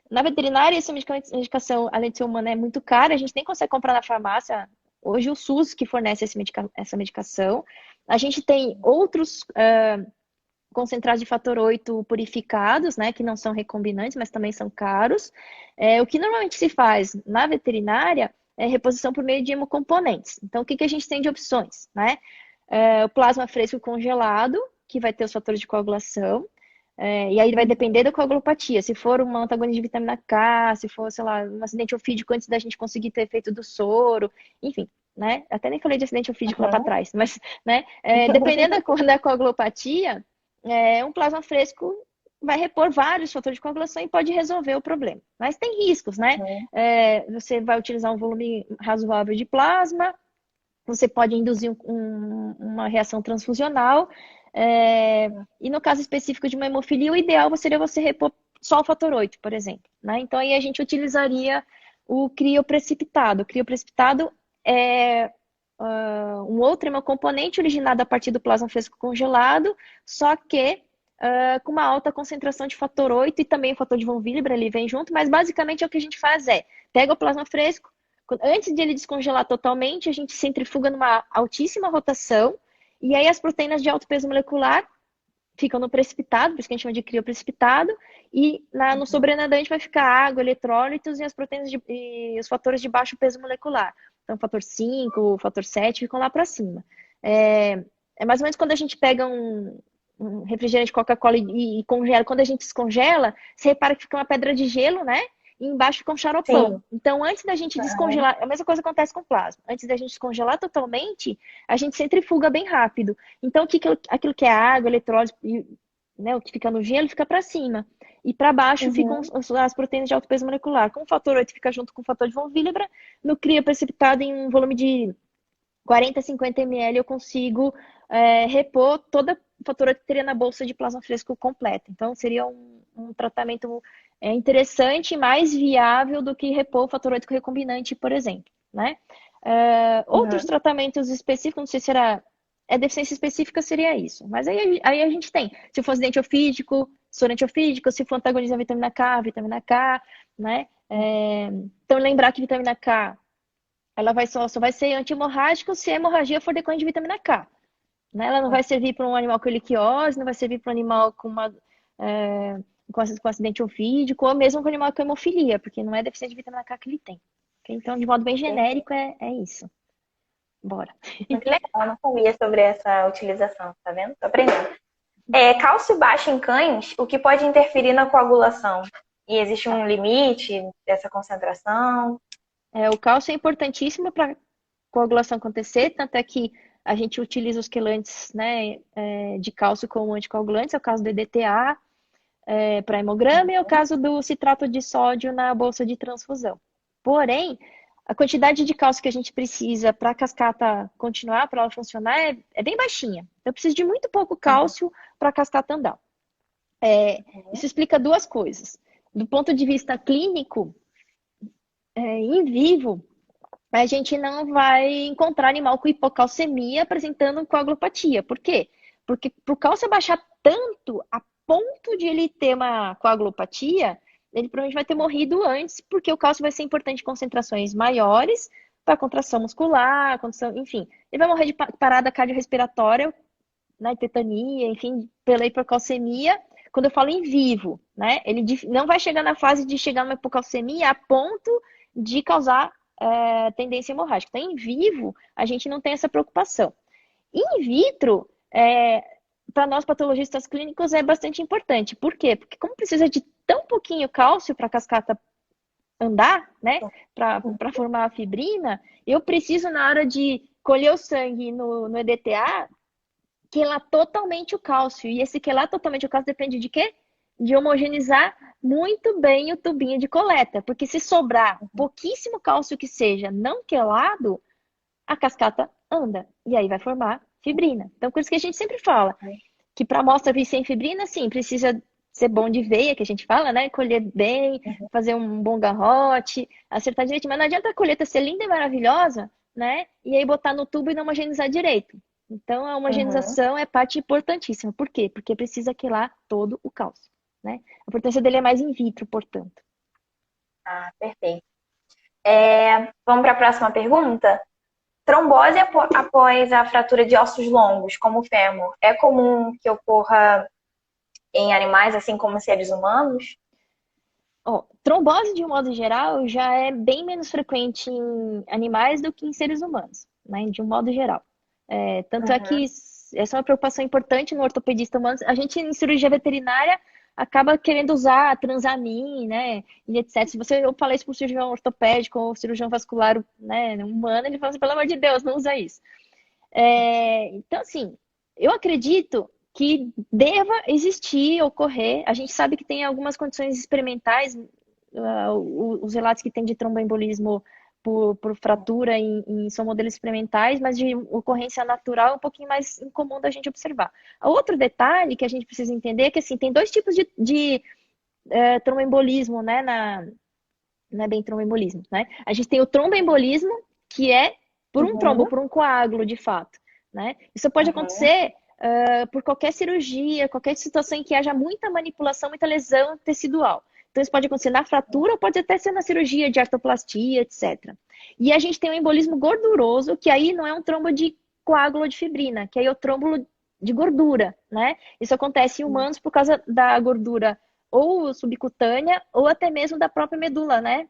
Na veterinária, essa medicação, além de ser humana, é muito cara, a gente nem consegue comprar na farmácia. Hoje, o SUS que fornece essa medicação. A gente tem outros concentrados de fator 8 purificados, né, que não são recombinantes, mas também são caros. O que normalmente se faz na veterinária é reposição por meio de hemocomponentes. Então, o que a gente tem de opções, né? O plasma fresco congelado, que vai ter os fatores de coagulação, e aí vai depender da coagulopatia. Se for uma antagonista de vitamina K, se for, sei lá, um acidente ofídico antes da gente conseguir ter efeito do soro, enfim, né? Até nem falei de acidente ofídico lá para Uhum. trás, mas, né? Dependendo da coagulopatia, um plasma fresco vai repor vários fatores de coagulação e pode resolver o problema. Mas tem riscos, né? Uhum. Você vai utilizar um volume razoável de plasma, você pode induzir uma reação transfusional, e no caso específico de uma hemofilia, o ideal seria você repor só o fator 8, por exemplo, né? Então aí a gente utilizaria o crioprecipitado. O crioprecipitado é um outro hemocomponente originado a partir do plasma fresco congelado, só que com uma alta concentração de fator 8 e também o fator de von Willebrand, ele vem junto, mas basicamente o que a gente faz pega o plasma fresco, antes de ele descongelar totalmente, a gente centrifuga numa altíssima rotação, e aí as proteínas de alto peso molecular ficam no precipitado, por isso que a gente chama de crioprecipitado, e no sobrenadante vai ficar água, eletrólitos e as proteínas e os fatores de baixo peso molecular. Então, fator 5, o fator 7 ficam lá para cima. É mais ou menos quando a gente pega um refrigerante Coca-Cola e congela. Quando a gente descongela, você repara que fica uma pedra de gelo, né? E embaixo fica um xaropão. Sim. Então, antes da gente descongelar, a mesma coisa acontece com plasma. Antes da gente descongelar totalmente, a gente centrifuga bem rápido. Então, aquilo que é água, eletrólise, né, o que fica no gelo, fica para cima. E para baixo ficam as proteínas de alto peso molecular. Com o fator 8 fica junto com o fator de von Willebrand. No cria precipitado em um volume de 40 a 50 ml, eu consigo repor toda o fator 8 que teria na bolsa de plasma fresco completa. Então, seria um tratamento interessante e mais viável do que repor o fator 8 recombinante, por exemplo, né? Outros tratamentos específicos, não sei se era deficiência específica, seria isso. Mas aí a gente tem, se for acidente ofídico, soro antiofídico, se for antagonismo à vitamina K, né? Então, lembrar que vitamina K, ela só vai ser anti-hemorrágica se a hemorragia for decorrente de vitamina K. Né? Ela não vai servir para um animal com heliquiose, não vai servir para um animal com acidente ofídico, ou mesmo com um animal com hemofilia, porque não é deficiente de vitamina K que ele tem. Okay? Então, de modo bem genérico, é isso. Bora. Muito legal, eu não sabia sobre essa utilização, tá vendo? Tô aprendendo. Cálcio baixo em cães, o que pode interferir na coagulação? E existe um limite dessa concentração? O cálcio é importantíssimo para a coagulação acontecer, tanto é que a gente utiliza os quelantes, né, de cálcio como anticoagulantes, é o caso do EDTA para hemograma e é o caso do citrato de sódio na bolsa de transfusão. Porém, a quantidade de cálcio que a gente precisa para a cascata continuar, para ela funcionar, é bem baixinha. Então, eu preciso de muito pouco cálcio para a cascata andar. Isso explica duas coisas. Do ponto de vista clínico, em vivo, a gente não vai encontrar animal com hipocalcemia apresentando coagulopatia. Por quê? Porque para o cálcio baixar tanto a ponto de ele ter uma coagulopatia, ele provavelmente vai ter morrido antes, porque o cálcio vai ser importante em concentrações maiores para contração muscular, enfim. Ele vai morrer de parada cardiorrespiratória, né, tetania, enfim, pela hipocalcemia. Quando eu falo em vivo, né, ele não vai chegar na fase de chegar numa hipocalcemia a ponto de causar tendência hemorrágica. Então, em vivo, a gente não tem essa preocupação. In vitro, para nós patologistas clínicos, é bastante importante. Por quê? Porque como precisa de tão pouquinho cálcio para a cascata andar, né, para formar a fibrina, eu preciso, na hora de colher o sangue no EDTA, quelar totalmente o cálcio. E esse quelar totalmente o cálcio depende de quê? De homogeneizar muito bem o tubinho de coleta. Porque se sobrar pouquíssimo cálcio que seja não quelado, a cascata anda. E aí vai formar fibrina. Então, por isso que a gente sempre fala que para amostra vir sem fibrina, sim, precisa ser bom de veia, que a gente fala, né? Colher bem, fazer um bom garrote, acertar direito. Mas não adianta a colheita ser linda e maravilhosa, né? E aí botar no tubo e não homogeneizar direito. Então, a homogeneização é parte importantíssima. Por quê? Porque precisa quelar todo o cálcio, né? A importância dele é mais in vitro, portanto. Ah, perfeito. Vamos para a próxima pergunta? Trombose após a fratura de ossos longos, como o fêmur, é comum que ocorra em animais, assim como em seres humanos? Trombose, de um modo geral, já é bem menos frequente em animais do que em seres humanos, né? De um modo geral. Tanto é que essa é uma preocupação importante no ortopedista humano. A gente, em cirurgia veterinária, acaba querendo usar transamin, né, e etc. Se eu falei isso para o cirurgião ortopédico ou cirurgião vascular, né, humano, ele fala assim, pelo amor de Deus, não usa isso. Então, assim, eu acredito que deva existir, ocorrer. A gente sabe que tem algumas condições experimentais, os relatos que tem de tromboembolismo por fratura são modelos experimentais, mas de ocorrência natural é um pouquinho mais incomum da gente observar. Outro detalhe que a gente precisa entender é que assim, tem dois tipos de tromboembolismo, né? Não é bem tromboembolismo, né? A gente tem o tromboembolismo, que é por um trombo, por um coágulo, de fato, né? Isso pode acontecer por qualquer cirurgia, qualquer situação em que haja muita manipulação, muita lesão tecidual. Então, isso pode acontecer na fratura ou pode até ser na cirurgia de artroplastia, etc. E a gente tem o embolismo gorduroso, que aí não é um trombo de coágulo ou de fibrina, que aí é o trombo de gordura, né? Isso acontece em humanos por causa da gordura ou subcutânea ou até mesmo da própria medula, né?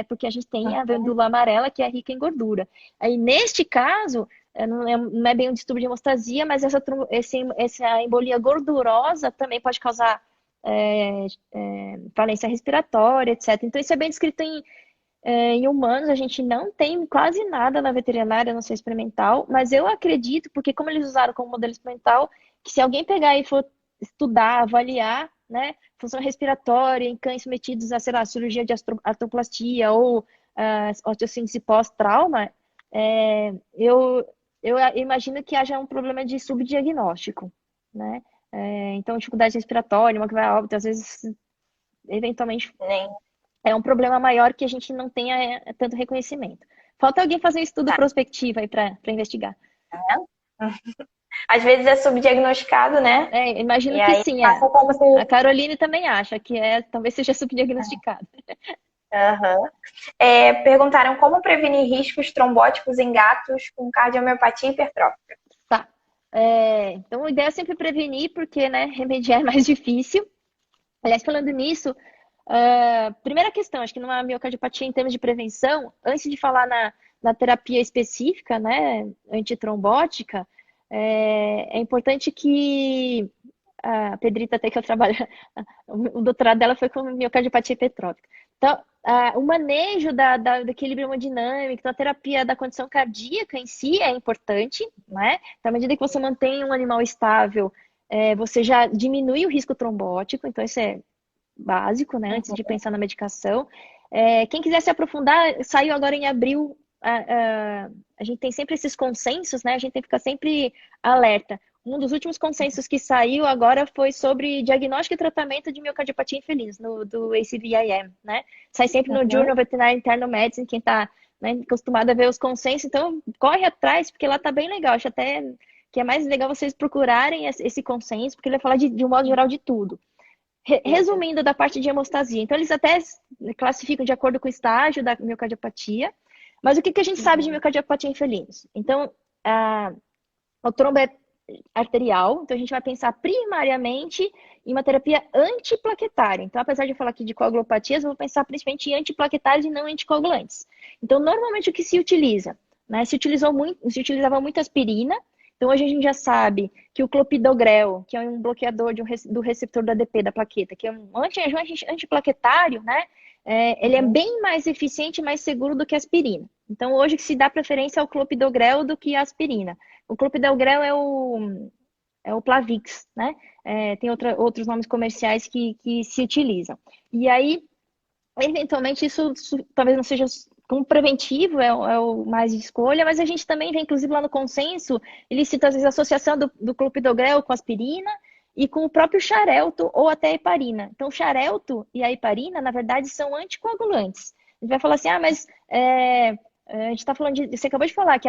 Porque a gente tem a medula amarela que é rica em gordura. Aí, neste caso, não é bem um distúrbio de hemostasia, mas essa embolia gordurosa também pode causar falência respiratória, etc. Então, isso é bem descrito em humanos. A gente não tem quase nada na veterinária, não sei experimental, mas eu acredito, porque como eles usaram como modelo experimental, que se alguém pegar e for estudar, avaliar, né, função respiratória em cães submetidos a, sei lá, cirurgia de artroplastia ou osteossíntese pós-trauma, eu imagino que haja um problema de subdiagnóstico, né? Então, dificuldade respiratória, uma que vai a óbito, às vezes, eventualmente, é um problema maior que a gente não tenha tanto reconhecimento. Falta alguém fazer um estudo prospectivo aí para investigar. Às vezes é subdiagnosticado, né? Imagino e que aí sim. como se... A Caroline também acha que talvez seja subdiagnosticado. Perguntaram como prevenir riscos trombóticos em gatos com cardiomiopatia hipertrófica. Tá. Então, a ideia é sempre prevenir, porque, né, remediar é mais difícil. Aliás, falando nisso, primeira questão, acho que numa miocardiopatia em termos de prevenção, antes de falar na terapia específica, né, antitrombótica, é importante que a Pedrita, até que eu trabalho, o doutorado dela foi com miocardiopatia hipertrófica. Então, o manejo do equilíbrio hemodinâmico, da terapia da condição cardíaca em si é importante, né? Então, à medida que você mantém um animal estável, você já diminui o risco trombótico, então isso é básico, né? Antes de pensar na medicação. Quem quiser se aprofundar, saiu agora em abril. A gente tem sempre esses consensos, né? A gente tem que ficar sempre alerta. Um dos últimos consensos que saiu agora foi sobre diagnóstico e tratamento de miocardiopatia em felinos, do ACVIM, né? Sai sempre no Journal of Veterinary Internal Medicine, quem está, né, acostumado a ver os consensos. Então, corre atrás, porque lá tá bem legal. Acho até que é mais legal vocês procurarem esse consenso, porque ele vai falar de um modo geral de tudo. Resumindo da parte de hemostasia. Então, eles até classificam de acordo com o estágio da miocardiopatia. Mas o que a gente sabe de miocardiopatia em felinos? Então, o trombo é arterial, então a gente vai pensar primariamente em uma terapia antiplaquetária. Então, apesar de eu falar aqui de coagulopatias, eu vou pensar principalmente em antiplaquetários e não anticoagulantes. Então, normalmente o que se utiliza? Né? Se utilizava muito aspirina. Então, hoje a gente já sabe que o clopidogrel, que é um bloqueador do receptor do ADP, da plaqueta, que é um antiplaquetário, né? Ele é bem mais eficiente e mais seguro do que a aspirina. Então, hoje que se dá preferência ao clopidogrel do que a aspirina. O clopidogrel é o Plavix, né? Tem outros nomes comerciais que se utilizam. E aí, eventualmente, isso talvez não seja como preventivo, é o mais de escolha, mas a gente também vê, inclusive lá no consenso, ele cita às vezes a associação do clopidogrel com aspirina e com o próprio xarelto ou até a heparina. Então, o xarelto e a heparina, na verdade, são anticoagulantes. A gente vai falar assim, mas a gente está falando você acabou de falar que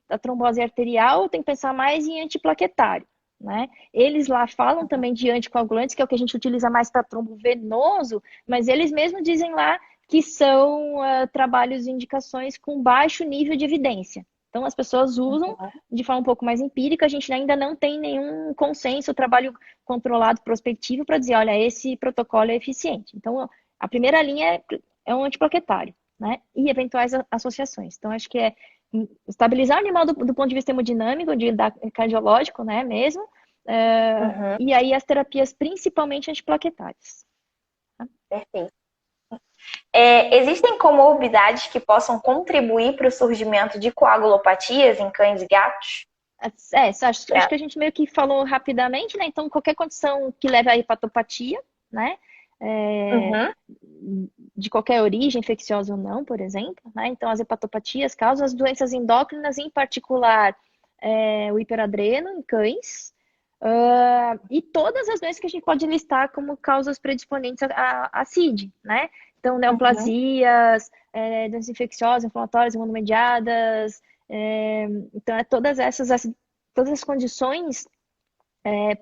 a trombose arterial tem que pensar mais em antiplaquetário, né? Eles lá falam também de anticoagulantes, que é o que a gente utiliza mais para trombo venoso, mas eles mesmos dizem lá que são trabalhos e indicações com baixo nível de evidência. Então, as pessoas usam de forma um pouco mais empírica, a gente ainda não tem nenhum consenso, trabalho controlado prospectivo para dizer, olha, esse protocolo é eficiente. Então, a primeira linha é um antiplaquetário, né? E eventuais associações. Então, acho que é estabilizar o animal do ponto de vista hemodinâmico, cardiológico, né, mesmo, e aí as terapias principalmente antiplaquetárias. Perfeito. Existem comorbidades que possam contribuir para o surgimento de coagulopatias em cães e gatos? Acho que a gente meio que falou rapidamente, né? Então, qualquer condição que leve à hepatopatia, né? É, Uhum, de qualquer origem, infecciosa ou não, por exemplo, né? Então, as hepatopatias causam as doenças endócrinas, em particular, o hiperadreno em cães, e todas as doenças que a gente pode listar como causas predisponentes a CID, né? Então, uhum. neoplasias, doenças infecciosas, inflamatórias, imunomediadas, então, todas as condições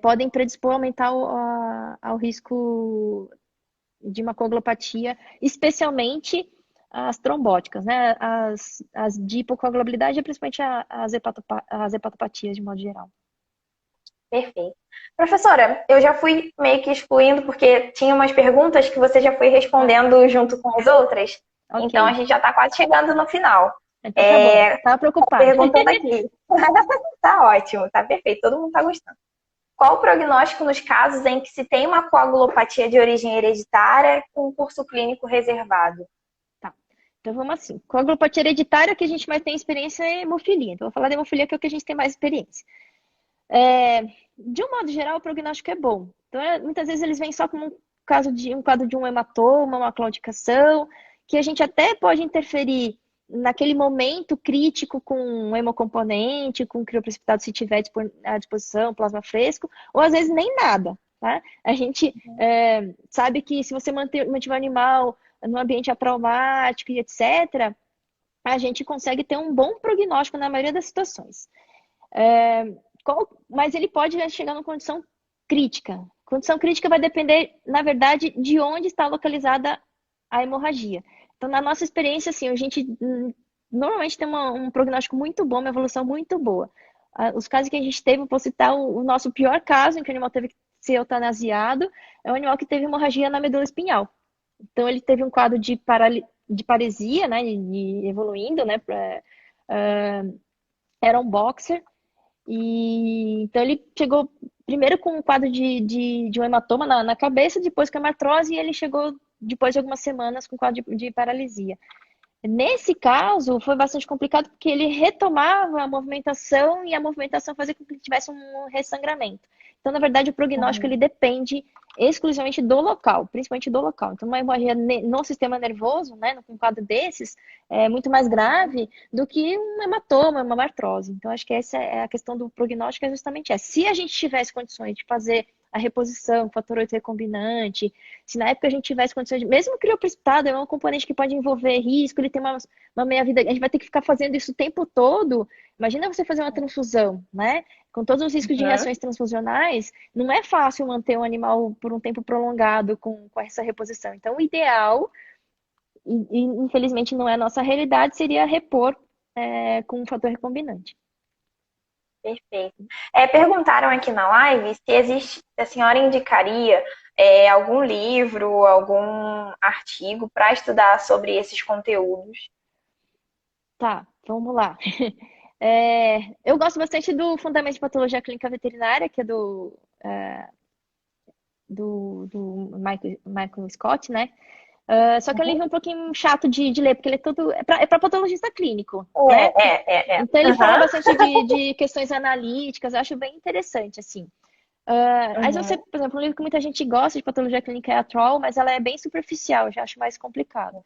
podem predispor a aumentar ao risco de uma coagulopatia, especialmente as trombóticas, né? As de hipocoagulabilidade, principalmente as hepatopatias de modo geral. Perfeito. Professora, eu já fui meio que excluindo, porque tinha umas perguntas que você já foi respondendo junto com as outras. Então, a Ok, gente já está quase chegando no final. então tá bom. Tava preocupada. Perguntando aqui. Tá ótimo, tá perfeito, todo mundo tá gostando. Qual o prognóstico nos casos em que se tem uma coagulopatia de origem hereditária com curso clínico reservado? Tá. Então vamos assim. Coagulopatia hereditária, que a gente mais tem experiência é hemofilia. Então, vou falar da hemofilia, que é o que a gente tem mais experiência. De um modo geral, o prognóstico é bom. Então, muitas vezes eles vêm só como um quadro de um hematoma, uma claudicação, que a gente até pode interferir naquele momento crítico com um hemocomponente, com crioprecipitado se tiver à disposição, plasma fresco, ou às vezes nem nada, tá? A gente sabe que se você mantiver o animal no ambiente atraumático e etc., a gente consegue ter um bom prognóstico na maioria das situações. Mas ele pode chegar numa condição crítica. Condição crítica vai depender, na verdade, de onde está localizada a hemorragia. Então, na nossa experiência, assim, a gente normalmente tem um prognóstico muito bom, uma evolução muito boa. Os casos que a gente teve, eu posso citar o nosso pior caso, em que o animal teve que ser eutanasiado, é um animal que teve hemorragia na medula espinhal. Então, ele teve um quadro de paresia, né, evoluindo, né, era um boxer, e então ele chegou primeiro com um quadro de um hematoma na cabeça, depois com a artrose, e ele chegou depois de algumas semanas com um quadro de paralisia. Nesse caso, foi bastante complicado porque ele retomava a movimentação e a movimentação fazia com que ele tivesse um ressangramento. Então, na verdade, o prognóstico ele Uhum. depende exclusivamente do local, principalmente do local. Então, uma hemorragia no sistema nervoso, né, num quadro desses, é muito mais grave do que um hematoma, uma artrose. Então, acho que essa é a questão do prognóstico, é justamente essa. Se a gente tivesse condições de fazer a reposição, fator 8 recombinante, se na época a gente tivesse condições de. Mesmo o crioprecipitado é um componente que pode envolver risco, ele tem uma meia-vida. A gente vai ter que ficar fazendo isso o tempo todo. Imagina você fazer uma transfusão, né? Com todos os riscos de Uhum. reações transfusionais, não é fácil manter um animal por um tempo prolongado com essa reposição. Então, o ideal, e infelizmente não é a nossa realidade, seria repor com um fator recombinante. Perfeito. Perguntaram aqui na live se existe, se a senhora indicaria algum livro, algum artigo para estudar sobre esses conteúdos. Tá, vamos lá. Eu gosto bastante do Fundamento de Patologia Clínica Veterinária, que é do Michael Scott, né? Só que é um livro um pouquinho chato de ler, porque ele é para patologista clínico, né? Então ele fala Uhum, bastante de questões analíticas, eu acho bem interessante, assim. Aí você, uhum, por exemplo, um livro que muita gente gosta de patologia clínica é a Troll, mas ela é bem superficial, eu já acho mais complicado.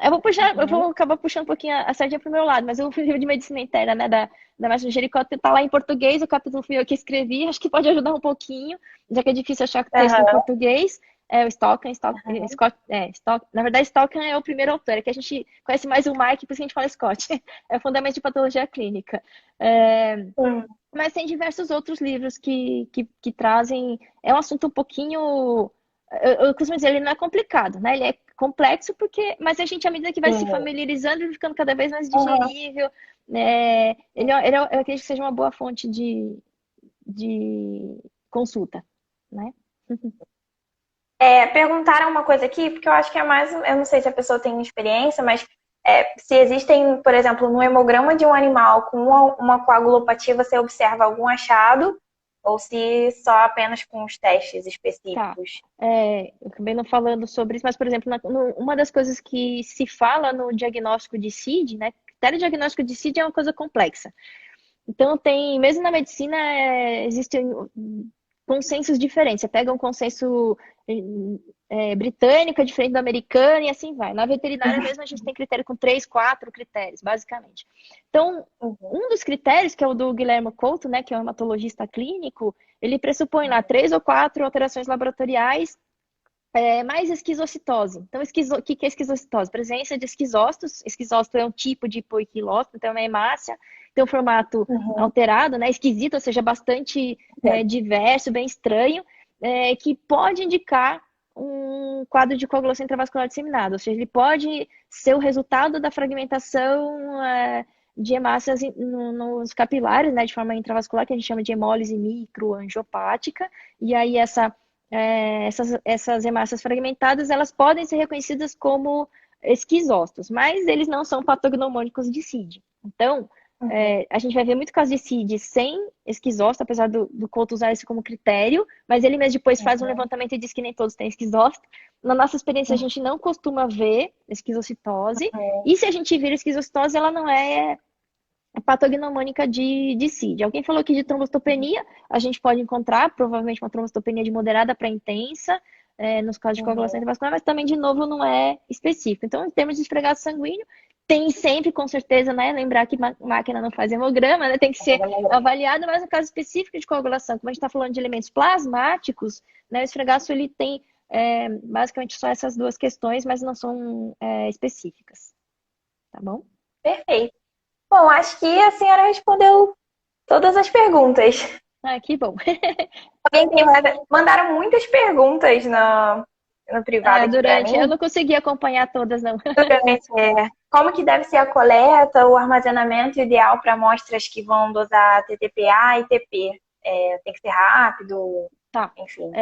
Eu uhum. vou acabar puxando um pouquinho a sardinha pro meu lado, mas o livro de medicina interna, né, da Mestre Jericó, tá lá em português, o capítulo fui eu que escrevi, acho que pode ajudar um pouquinho, já que é difícil achar texto em Aham, português. É o aham. Na verdade, Stockham é o primeiro autor, é que a gente conhece mais o Mike, por isso que a gente fala Scott. É o Fundamento de Patologia Clínica. É, Hum, mas tem diversos outros livros que trazem. É um assunto um pouquinho. Eu costumo dizer, ele não é complicado, né? Ele é complexo, mas a gente, à medida que vai se sim. familiarizando, ele vai ficando cada vez mais Aham. digerível. Eu acredito que seja uma boa fonte de consulta, né? Perguntaram uma coisa aqui, porque eu acho que é mais. Eu não sei se a pessoa tem experiência, mas se existem, por exemplo, no hemograma de um animal com uma coagulopatia, você observa algum achado, ou se só apenas com os testes Tá. específicos. Eu acabei não falando sobre isso, mas, por exemplo, uma das coisas que se fala no diagnóstico de CID, né? Critério diagnóstico de CID é uma coisa complexa. Então, mesmo na medicina, existem consensos diferentes. Você pega um consenso britânico, é diferente do americano, e assim vai. Na veterinária mesmo, a gente tem critério com 3, 4 critérios, basicamente. Então, um dos critérios, que é o do Guilherme Couto, né, que é um hematologista clínico, ele pressupõe lá 3 ou 4 alterações laboratoriais, mais esquizocitose. Então, o que é esquizocitose? Presença de esquizócitos. Esquizócito é um tipo de hipoequilócito, então é uma hemácia, tem um formato alterado, né? Esquisito, ou seja, bastante diverso, bem estranho, que pode indicar um quadro de coagulação intravascular disseminada, ou seja, ele pode ser o resultado da fragmentação de hemácias nos capilares, né, de forma intravascular, que a gente chama de hemólise microangiopática, e aí essas hemácias fragmentadas, elas podem ser reconhecidas como esquizócitos, mas eles não são patognomônicos de CID. Então, a gente vai ver muito caso de CID sem esquizócito, apesar do Couto usar isso como critério, mas ele mesmo depois faz um levantamento e diz que nem todos têm esquizócito. Na nossa experiência, a gente não costuma ver esquizocitose, e se a gente vir esquizocitose, ela não é patognomônica de CID. Alguém falou aqui de trombocitopenia, a gente pode encontrar provavelmente uma trombocitopenia de moderada para intensa, nos casos de coagulação intravascular, mas também, de novo, não é específico. Então, em termos de esfregado sanguíneo, tem sempre, com certeza, né, lembrar que máquina não faz hemograma, né, tem que ser avaliado, mas no caso específico de coagulação, como a gente está falando de elementos plasmáticos, né, o esfregaço ele tem basicamente só essas duas questões, mas não são específicas. Tá bom? Perfeito. Bom, acho que a senhora respondeu todas as perguntas. Que bom. Mandaram muitas perguntas no privado aqui para mim. Eu não consegui acompanhar todas, não. Como que deve ser a coleta, o armazenamento ideal para amostras que vão dosar TTPA e TP? Tem que ser rápido? Tá. Enfim.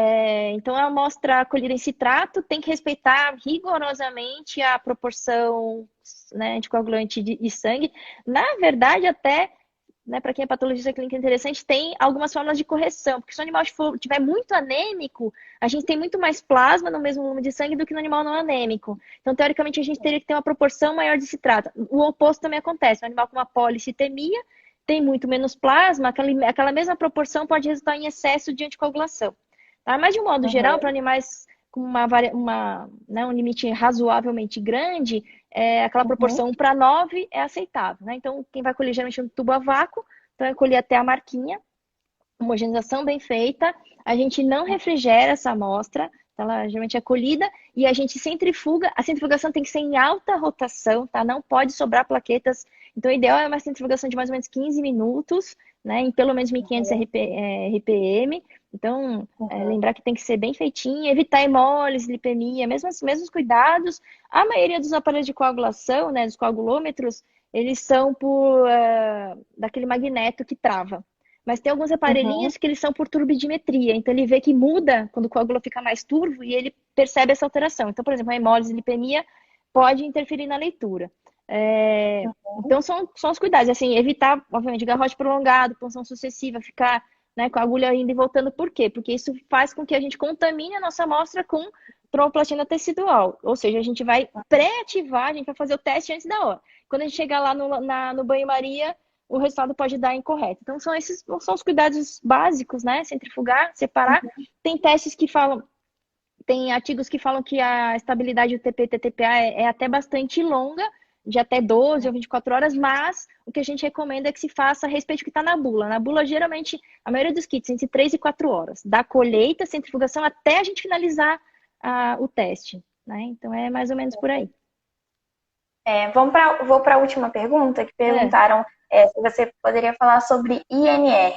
Então, a amostra colhida em citrato tem que respeitar rigorosamente a proporção, né, anticoagulante de sangue. Na verdade, até, né, para quem é patologista clínica interessante, tem algumas formas de correção, porque se o animal estiver muito anêmico, a gente tem muito mais plasma no mesmo volume de sangue do que no animal não anêmico. Então, teoricamente, a gente teria que ter uma proporção maior de citrato. O oposto também acontece. O animal com uma policitemia tem muito menos plasma, aquela mesma proporção pode resultar em excesso de anticoagulação. Tá? Mas, de um modo geral, para animais com um limite razoavelmente grande, aquela proporção 1:9 é aceitável. Né? Então, quem vai colher geralmente no tubo a vácuo, então é colher até a marquinha, homogeneização bem feita, a gente não refrigera essa amostra, ela geralmente é colhida, e a gente centrifuga. A centrifugação tem que ser em alta rotação, tá? Não pode sobrar plaquetas. Então, o ideal é uma centrifugação de mais ou menos 15 minutos, né? Em pelo menos 1.500 RPM. Então, lembrar que tem que ser bem feitinho, evitar hemólise, lipemia, mesmos cuidados. A maioria dos aparelhos de coagulação, né, dos coagulômetros, eles são daquele magneto que trava. Mas tem alguns aparelhinhos que eles são por turbidimetria. Então, ele vê que muda quando o coágulo fica mais turvo e ele percebe essa alteração. Então, por exemplo, a hemólise e lipemia pode interferir na leitura. Então, são os cuidados. Assim, evitar, obviamente, garrote prolongado, punção sucessiva, ficar, né, com a agulha indo e voltando. Por quê? Porque isso faz com que a gente contamine a nossa amostra com tromboplastina tecidual. Ou seja, a gente vai pré-ativar, a gente vai fazer o teste antes da hora. Quando a gente chegar lá no banho-maria, o resultado pode dar incorreto. Então, são os cuidados básicos, né? Centrifugar, separar. Tem testes que falam, tem artigos que falam que a estabilidade do TP e TTPA é até bastante longa, de até 12 ou 24 horas, mas o que a gente recomenda é que se faça a respeito do que está na bula. Na bula, geralmente, a maioria dos kits, entre 3 e 4 horas. Da colheita, centrifugação, até a gente finalizar o teste. Né? Então, é mais ou menos por aí. Vou para a última pergunta, que perguntaram se você poderia falar sobre INR.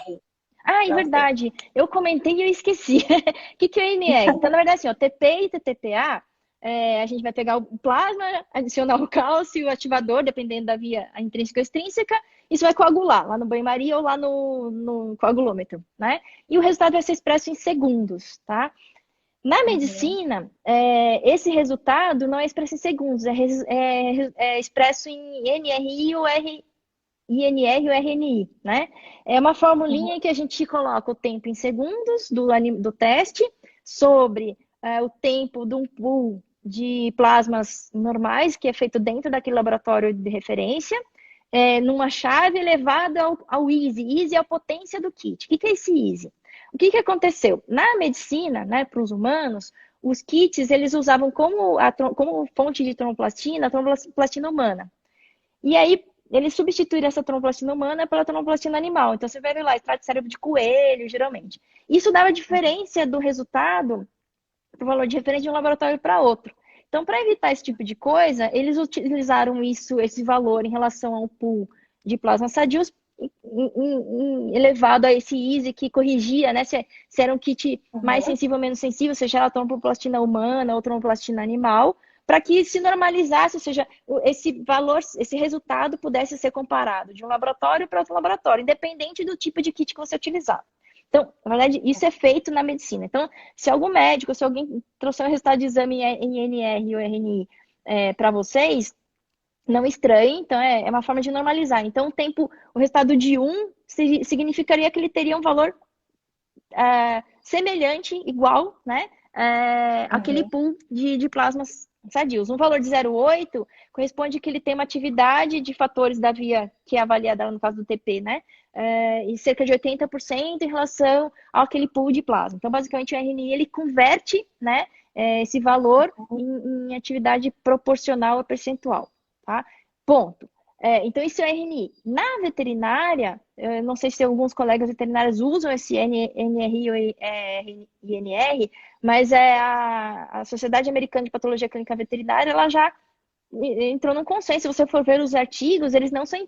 É verdade. Eu comentei e eu esqueci. O que é o INR? Então, na verdade, assim, TP e TTPA, a gente vai pegar o plasma, adicionar o cálcio, o ativador, dependendo da via intrínseca ou extrínseca, isso vai coagular lá no banho-maria ou lá no coagulômetro, né? E o resultado vai ser expresso em segundos, tá? Na medicina, esse resultado não é expresso em segundos, é expresso em NRI ou INR ou RNI, né? É uma formulinha que a gente coloca o tempo em segundos do teste sobre o tempo de um pool de plasmas normais, que é feito dentro daquele laboratório de referência, numa chave elevada ao EASY. EASY é a potência do kit. O que é esse EASY? O que aconteceu? Na medicina, né, para os humanos, os kits eles usavam como fonte de tromboplastina a tromboplastina humana. E aí, eles substituíram essa tromboplastina humana pela tromboplastina animal. Então, você vai ver lá, extrato de cérebro de coelho, geralmente. Isso dava diferença do resultado, do valor de referência de um laboratório para outro. Então, para evitar esse tipo de coisa, eles utilizaram esse valor em relação ao pool de plasma sadios elevado a esse EASY que corrigia, né, se era um kit mais sensível ou menos sensível, seja ela tromboplastina humana ou tromboplastina animal, para que se normalizasse, ou seja, esse valor, esse resultado pudesse ser comparado de um laboratório para outro laboratório, independente do tipo de kit que você utilizar. Então, na verdade, isso é feito na medicina. Então, se algum médico, se alguém trouxer um resultado de exame em NR ou RNI para vocês, não estranhe, então é uma forma de normalizar. Então, o resultado de significaria que ele teria um valor semelhante, igual, né, àquele pool de plasmas sadios. Um valor de 0,8 corresponde que ele tem uma atividade de fatores da via, que é avaliada no caso do TP, né, e cerca de 80% em relação àquele pool de plasma. Então, basicamente, o RNI, ele converte, né, esse valor em atividade proporcional a percentual. Tá? Ponto. Então, isso é o RNI. Na veterinária, eu não sei se alguns colegas veterinários usam esse NRI ou INR, mas a Sociedade Americana de Patologia Clínica Veterinária, ela já entrou num consenso. Se você for ver os artigos, eles não são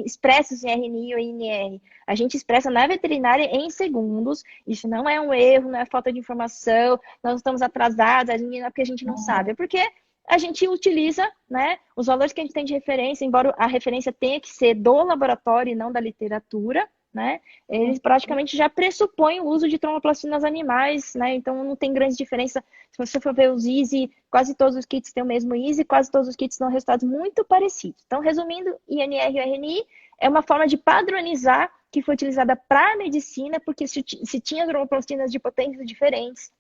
expressos em RNI ou INR. A gente expressa na veterinária em segundos. Isso não é um erro, não é falta de informação, nós estamos atrasados, não é porque a gente não sabe, é porque a gente utiliza, né, os valores que a gente tem de referência, embora a referência tenha que ser do laboratório e não da literatura, né, eles praticamente já pressupõem o uso de tromboplastinas animais, né, então não tem grande diferença. Se você for ver os EASY, quase todos os kits têm o mesmo EASY, quase todos os kits dão resultados muito parecidos. Então, resumindo, INR e RNI é uma forma de padronizar que foi utilizada para a medicina, porque se tinha tromboplastinas de potências diferentes,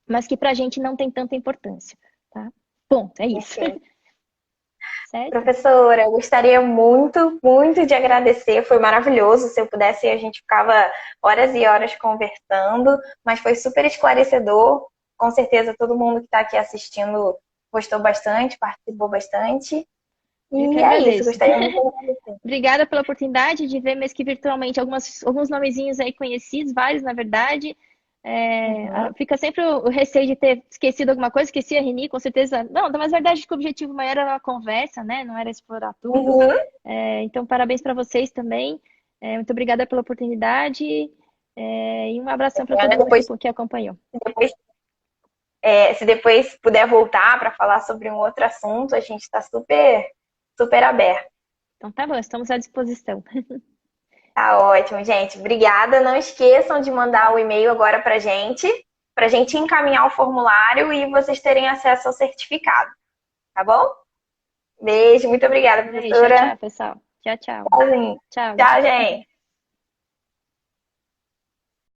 mas que para a gente não tem tanta importância, tá? Ponto, é isso. Okay. Certo? Professora, eu gostaria muito, muito de agradecer. Foi maravilhoso. Se eu pudesse, a gente ficava horas e horas conversando, mas foi super esclarecedor. Com certeza, todo mundo que está aqui assistindo gostou bastante, participou bastante. E é isso, gostaria muito de agradecer. Obrigada pela oportunidade de ver, mesmo que virtualmente, alguns nomezinhos aí conhecidos, vários, na verdade. Fica sempre o receio de ter esquecido alguma coisa, esqueci a Reni, com certeza. Não, mas na verdade que o objetivo maior era a conversa, né? Não era explorar tudo. Então, parabéns para vocês também. Muito obrigada pela oportunidade. E um abração para todo mundo que acompanhou. Se depois puder voltar para falar sobre um outro assunto, a gente está super, super aberto. Então tá bom, estamos à disposição. Tá ótimo, gente. Obrigada. Não esqueçam de mandar o e-mail agora pra gente encaminhar o formulário e vocês terem acesso ao certificado. Tá bom? Beijo, muito obrigada, professora. Tchau, pessoal. Tchau, tchau. Tchauzinho. Tchau, gente.